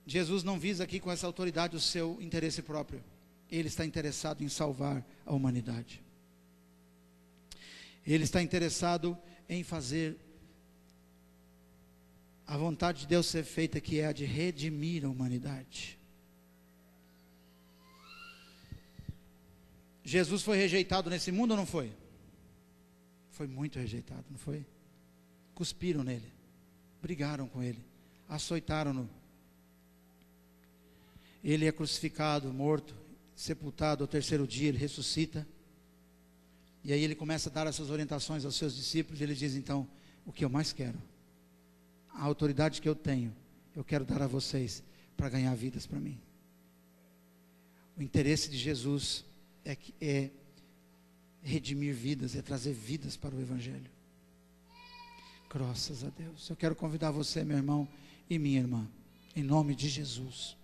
Jesus não visa aqui com essa autoridade o seu interesse próprio. Ele está interessado em salvar a humanidade. Ele está interessado em fazer a vontade de Deus ser feita, que é a de redimir a humanidade. Jesus foi rejeitado nesse mundo ou não foi? Foi muito rejeitado, não foi? Cuspiram nele, brigaram com ele, açoitaram-no. Ele é crucificado, morto, sepultado, ao terceiro dia ele ressuscita. E aí ele começa a dar essas orientações aos seus discípulos, e ele diz então, o que eu mais quero, a autoridade que eu tenho, eu quero dar a vocês, para ganhar vidas para mim. O interesse de Jesus é redimir vidas, é trazer vidas para o Evangelho. Graças a Deus. Eu quero convidar você, meu irmão e minha irmã, em nome de Jesus,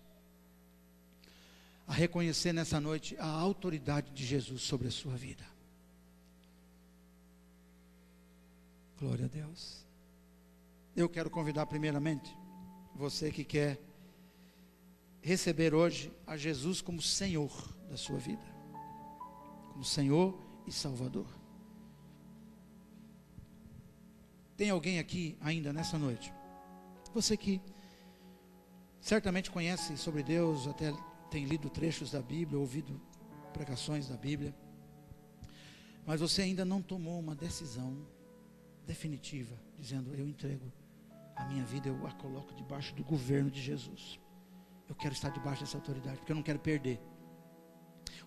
a reconhecer nessa noite a autoridade de Jesus sobre a sua vida. Glória a Deus. Eu quero convidar primeiramente você que quer receber hoje a Jesus como Senhor da sua vida, como Senhor e Salvador. Tem alguém aqui ainda nessa noite, você que certamente conhece sobre Deus, até tem lido trechos da Bíblia, ouvido pregações da Bíblia, mas você ainda não tomou uma decisão definitiva, dizendo, eu entrego a minha vida, eu a coloco debaixo do governo de Jesus. Eu quero estar debaixo dessa autoridade, porque eu não quero perder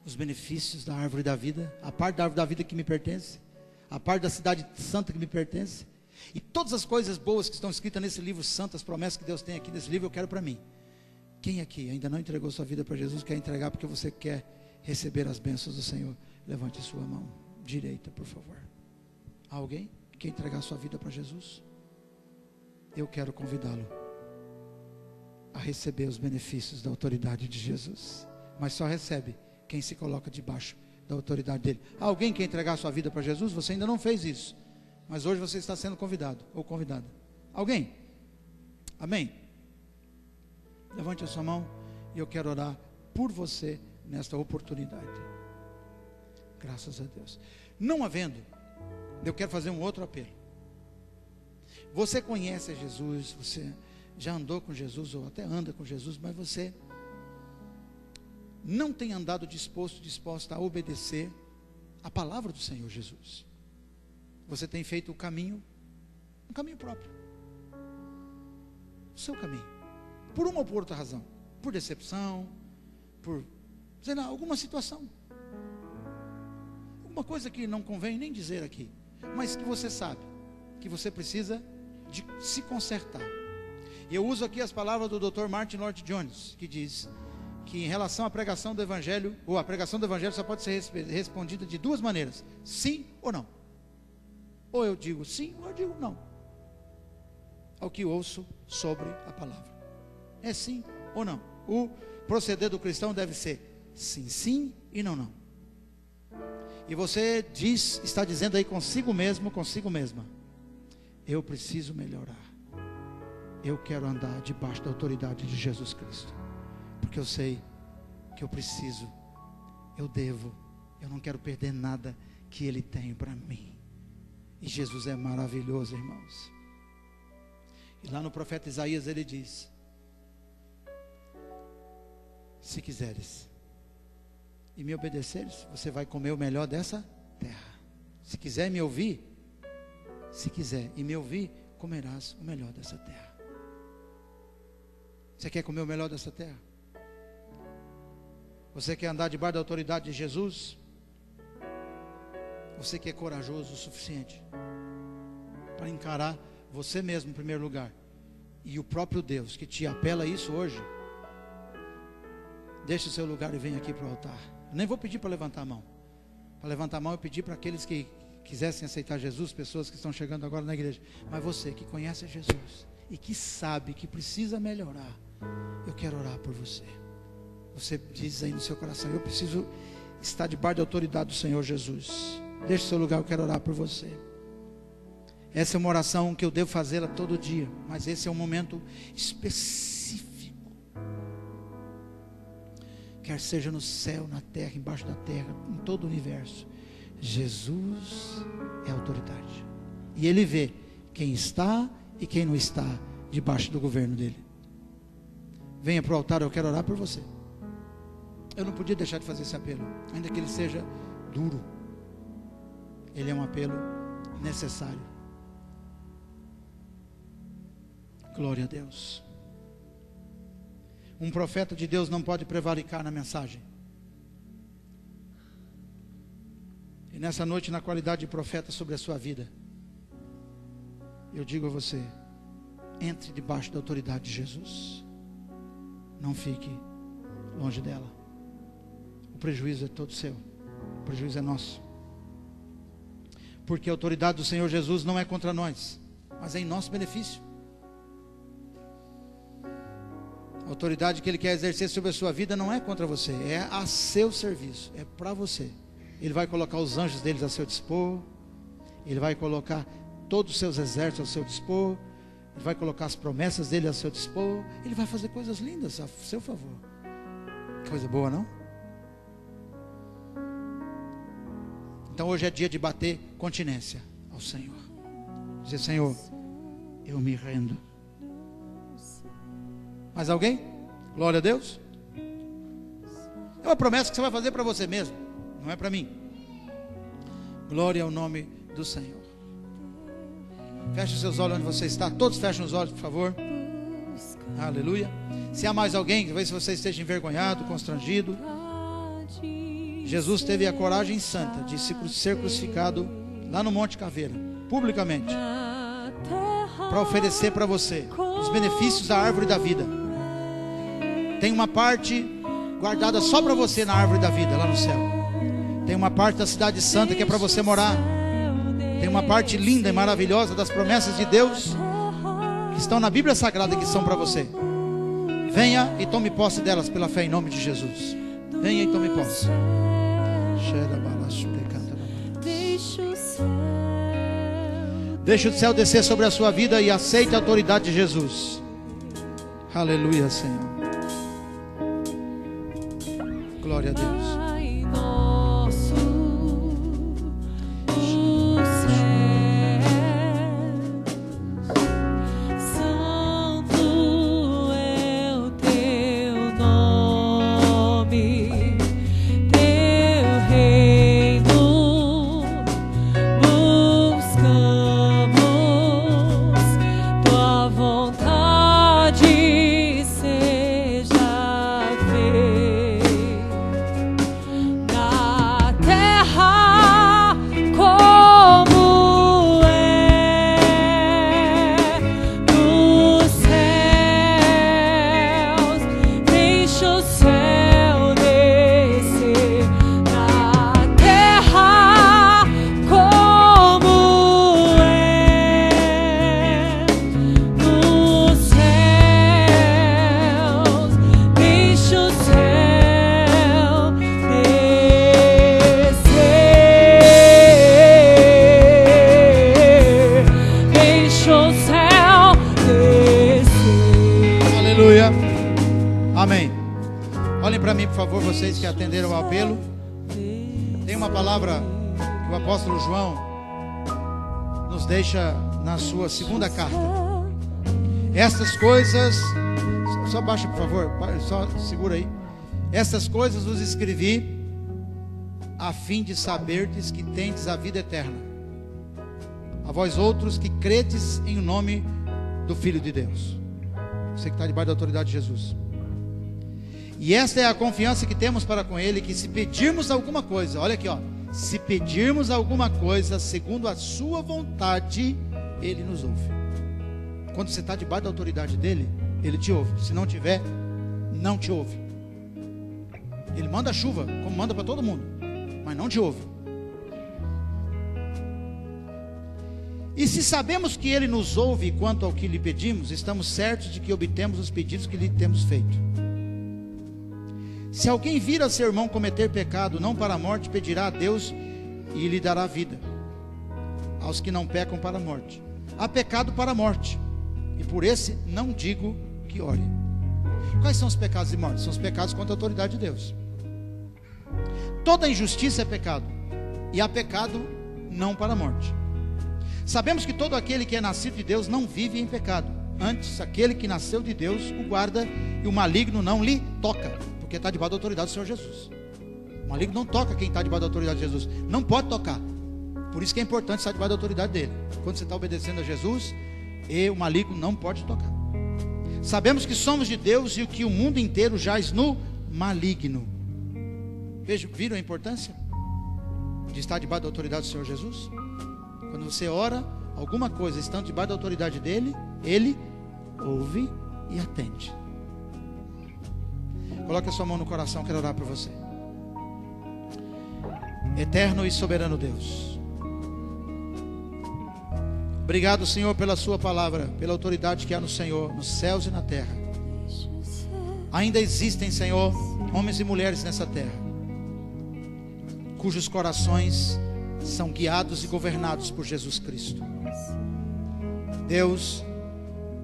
os benefícios da árvore da vida, a parte da árvore da vida que me pertence, a parte da cidade santa que me pertence, e todas as coisas boas que estão escritas nesse livro santo, as promessas que Deus tem aqui nesse livro, eu quero para mim. Quem aqui ainda não entregou sua vida para Jesus, quer entregar porque você quer receber as bênçãos do Senhor? Levante sua mão direita, por favor. Há alguém que quer entregar sua vida para Jesus? Eu quero convidá-lo a receber os benefícios da autoridade de Jesus, mas só recebe quem se coloca debaixo da autoridade dele. Há alguém que quer entregar sua vida para Jesus? Você ainda não fez isso, mas hoje você está sendo convidado ou convidada. Alguém? Amém? Levante a sua mão e eu quero orar por você nesta oportunidade. Graças a Deus. Não havendo, eu quero fazer um outro apelo. Você conhece Jesus, você já andou com Jesus ou até anda com Jesus, mas você não tem andado disposta a obedecer a palavra do Senhor Jesus. Você tem feito um caminho próprio, o seu caminho, por uma ou por outra razão, por decepção, por, sei lá, alguma situação, alguma coisa que não convém nem dizer aqui, mas que você sabe, que você precisa de se consertar. E eu uso aqui as palavras do Dr. Martin Lloyd-Jones, que diz que em relação à pregação do Evangelho, ou a pregação do Evangelho só pode ser respondida de duas maneiras, sim ou não. Ou eu digo sim, ou eu digo não, ao que ouço sobre a palavra. É sim ou não. O proceder do cristão deve ser sim, sim e não, não. E você está dizendo aí consigo mesmo, consigo mesma, eu preciso melhorar, eu quero andar debaixo da autoridade de Jesus Cristo, porque eu sei que eu preciso, eu devo, eu não quero perder nada que Ele tem para mim. E Jesus é maravilhoso, irmãos. E lá no profeta Isaías ele diz, se quiseres e me obedeceres, você vai comer o melhor dessa terra. Se quiser me ouvir, se quiser e me ouvir, comerás o melhor dessa terra. Você quer comer o melhor dessa terra? Você quer andar debaixo da autoridade de Jesus? Você que é corajoso o suficiente para encarar você mesmo em primeiro lugar, e o próprio Deus que te apela a isso hoje, deixe o seu lugar e venha aqui para o altar. Eu nem vou pedir para levantar a mão. Para levantar a mão eu pedi para aqueles que quisessem aceitar Jesus, pessoas que estão chegando agora na igreja. Mas você que conhece Jesus e que sabe que precisa melhorar, eu quero orar por você. Você diz aí no seu coração, eu preciso estar debaixo da autoridade do Senhor Jesus. Deixe o seu lugar, eu quero orar por você. Essa é uma oração que eu devo fazê-la todo dia, mas esse é um momento específico. Quer seja no céu, na terra, embaixo da terra, em todo o universo, Jesus é autoridade. E Ele vê quem está e quem não está debaixo do governo dele. Venha para o altar, eu quero orar por você. Eu não podia deixar de fazer esse apelo, ainda que ele seja duro. Ele é um apelo necessário. Glória a Deus. Um profeta de Deus não pode prevaricar na mensagem. E nessa noite, na qualidade de profeta sobre a sua vida, eu digo a você: entre debaixo da autoridade de Jesus. Não fique longe dela. O prejuízo é todo seu. O prejuízo é nosso. Porque a autoridade do Senhor Jesus não é contra nós, mas é em nosso benefício. A autoridade que Ele quer exercer sobre a sua vida não é contra você, é a seu serviço, é para você. Ele vai colocar os anjos deles a seu dispor. Ele vai colocar todos os seus exércitos ao seu dispor. Ele vai colocar as promessas dele a seu dispor. Ele vai fazer coisas lindas a seu favor. Coisa boa, não? Então hoje é dia de bater continência ao Senhor. Dizer: Senhor, eu me rendo. Mais alguém? Glória a Deus. É uma promessa que você vai fazer para você mesmo, não é para mim. Glória ao nome do Senhor. Feche os seus olhos onde você está. Todos fechem os olhos, por favor. Aleluia. Se há mais alguém, talvez você esteja envergonhado, constrangido. Jesus teve a coragem santa de ser crucificado lá no Monte Caveira, publicamente, para oferecer para você os benefícios da árvore da vida. Tem uma parte guardada só para você na árvore da vida, lá no céu. Tem uma parte da cidade santa que é para você morar. Tem uma parte linda e maravilhosa das promessas de Deus que estão na Bíblia Sagrada, que são para você. Venha e tome posse delas pela fé em nome de Jesus. Venha e tome posse. Deixa o céu descer sobre a sua vida e aceite a autoridade de Jesus. Aleluia, Senhor. Glória a Deus. Amém. Olhem para mim, por favor, vocês que atenderam ao apelo. Tem uma palavra que o apóstolo João nos deixa na sua segunda carta. Estas coisas, só baixa, por favor, só segura aí. Estas coisas vos escrevi a fim de saberdes que tendes a vida eterna, a vós outros que credes em o nome do Filho de Deus. Você que está debaixo da autoridade de Jesus. E esta é a confiança que temos para com Ele, que se pedirmos alguma coisa, olha aqui, ó, se pedirmos alguma coisa segundo a sua vontade, Ele nos ouve. Quando você está debaixo da autoridade dEle, Ele te ouve. Se não tiver, não te ouve. Ele manda chuva, como manda para todo mundo, mas não te ouve. E se sabemos que Ele nos ouve quanto ao que lhe pedimos, estamos certos de que obtemos os pedidos que lhe temos feito. Se alguém vir a seu irmão cometer pecado, não para a morte, pedirá a Deus e lhe dará vida. Aos que não pecam para a morte. Há pecado para a morte, e por esse não digo que ore. Quais são os pecados de morte? São os pecados contra a autoridade de Deus. Toda injustiça é pecado, e há pecado não para a morte. Sabemos que todo aquele que é nascido de Deus não vive em pecado, Antes, aquele que nasceu de Deus o guarda, e o maligno não lhe toca, porque está debaixo da autoridade do Senhor Jesus. O maligno não toca quem está debaixo da autoridade de Jesus. Não pode tocar. Por isso que é importante estar debaixo da autoridade dele. Quando você está obedecendo a Jesus, o maligno não pode tocar. Sabemos que somos de Deus e que o mundo inteiro jaz no maligno. Viram a importância de estar debaixo da autoridade do Senhor Jesus? Quando você ora alguma coisa estando debaixo da autoridade dele, ele ouve e atende. Coloque a sua mão no coração, quero orar por você. Eterno e soberano Deus, obrigado, Senhor, pela sua palavra, pela autoridade que há no Senhor, nos céus e na terra. Ainda existem, Senhor, homens e mulheres nessa terra, cujos corações são guiados e governados por Jesus Cristo. Deus,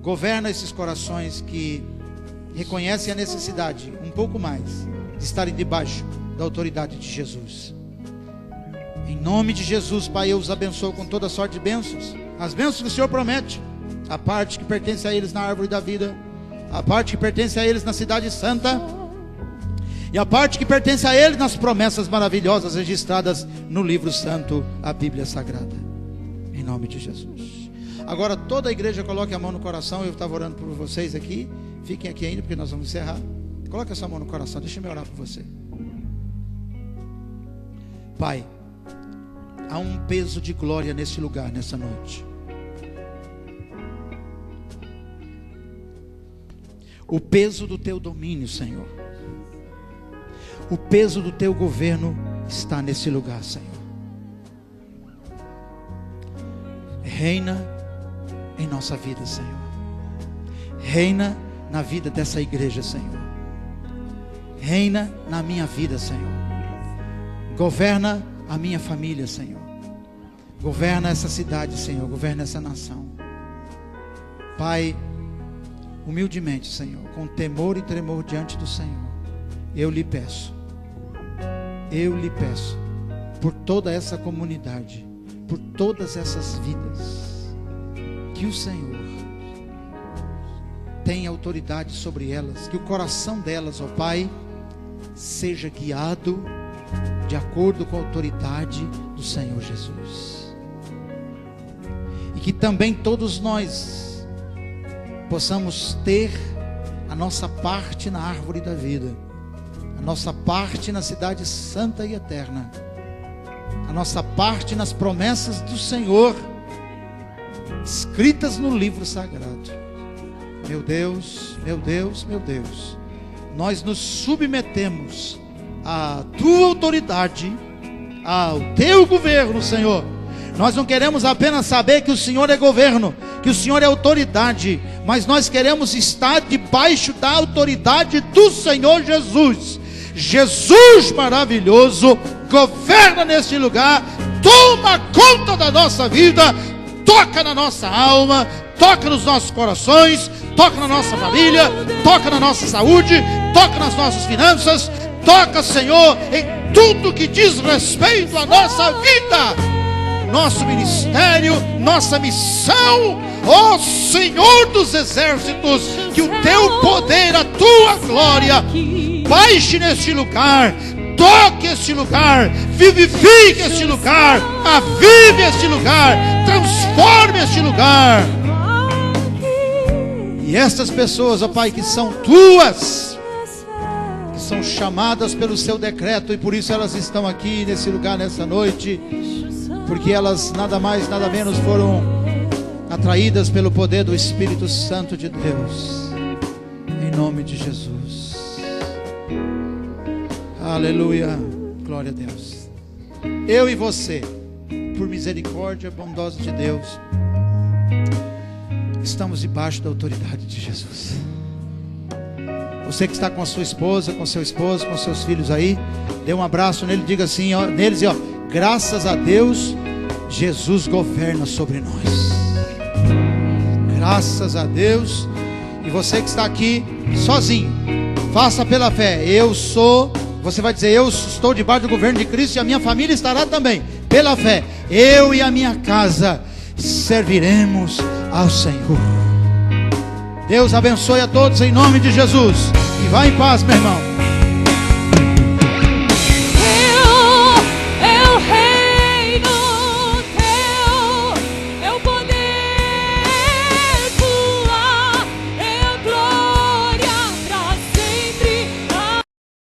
governa esses corações que reconhecem a necessidade, um pouco mais, de estarem debaixo da autoridade de Jesus. Em nome de Jesus, Pai, eu os abençoo com toda sorte de bênçãos. As bênçãos que o Senhor promete, a parte que pertence a eles na árvore da vida, a parte que pertence a eles na cidade santa, e a parte que pertence a eles nas promessas maravilhosas registradas no livro santo, a Bíblia Sagrada. Em nome de Jesus. Agora toda a igreja coloque a mão no coração. Eu estava orando por vocês aqui. Fiquem aqui ainda, porque nós vamos encerrar. Coloque a sua mão no coração, deixa eu orar por você. Pai, há um peso de glória nesse lugar, nessa noite. O peso do teu domínio, Senhor. O peso do teu governo está nesse lugar, Senhor. Reina em nossa vida, Senhor. Reina na vida dessa igreja, Senhor. Reina na minha vida, Senhor. Governa a minha família, Senhor. Governa essa cidade, Senhor. Governa essa nação. Pai, humildemente, Senhor, com temor e tremor diante do Senhor, eu lhe peço, por toda essa comunidade, por todas essas vidas, que o Senhor tenha autoridade sobre elas, que o coração delas, ó Pai, seja guiado de acordo com a autoridade do Senhor Jesus, e que também todos nós possamos ter a nossa parte na árvore da vida, a nossa parte na cidade santa e eterna, a nossa parte nas promessas do Senhor, escritas no livro sagrado. Meu Deus, meu Deus, meu Deus, nós nos submetemos à tua autoridade, ao teu governo, Senhor. Nós não queremos apenas saber que o Senhor é governo, que o Senhor é autoridade, mas nós queremos estar debaixo da autoridade do Senhor Jesus. Jesus maravilhoso, governa neste lugar, toma conta da nossa vida, toca na nossa alma, toca nos nossos corações, toca na nossa família, toca na nossa saúde, toca nas nossas finanças, toca, Senhor, em tudo que diz respeito à nossa vida, nosso ministério, nossa missão. Ó Senhor dos exércitos, que o teu poder, a tua glória baixe neste lugar, toque este lugar, vivifique este lugar, avive este lugar, transforme este lugar. E estas pessoas, ó Pai, que são tuas, que são chamadas pelo seu decreto, e por isso elas estão aqui nesse lugar nessa noite, porque elas nada mais, nada menos foram atraídas pelo poder do Espírito Santo de Deus, em nome de Jesus. Aleluia, glória a Deus. Eu e você, por misericórdia bondosa de Deus, estamos debaixo da autoridade de Jesus. Você que está com a sua esposa, com seu esposo, com seus filhos aí, dê um abraço nele, diga assim, ó, neles, ó, graças a Deus, Jesus governa sobre nós. Graças a Deus. E você que está aqui sozinho, faça pela fé. Você vai dizer, eu estou debaixo do governo de Cristo, e a minha família estará também, pela fé. Eu e a minha casa serviremos ao Senhor. Deus abençoe a todos em nome de Jesus. E vá em paz, meu irmão.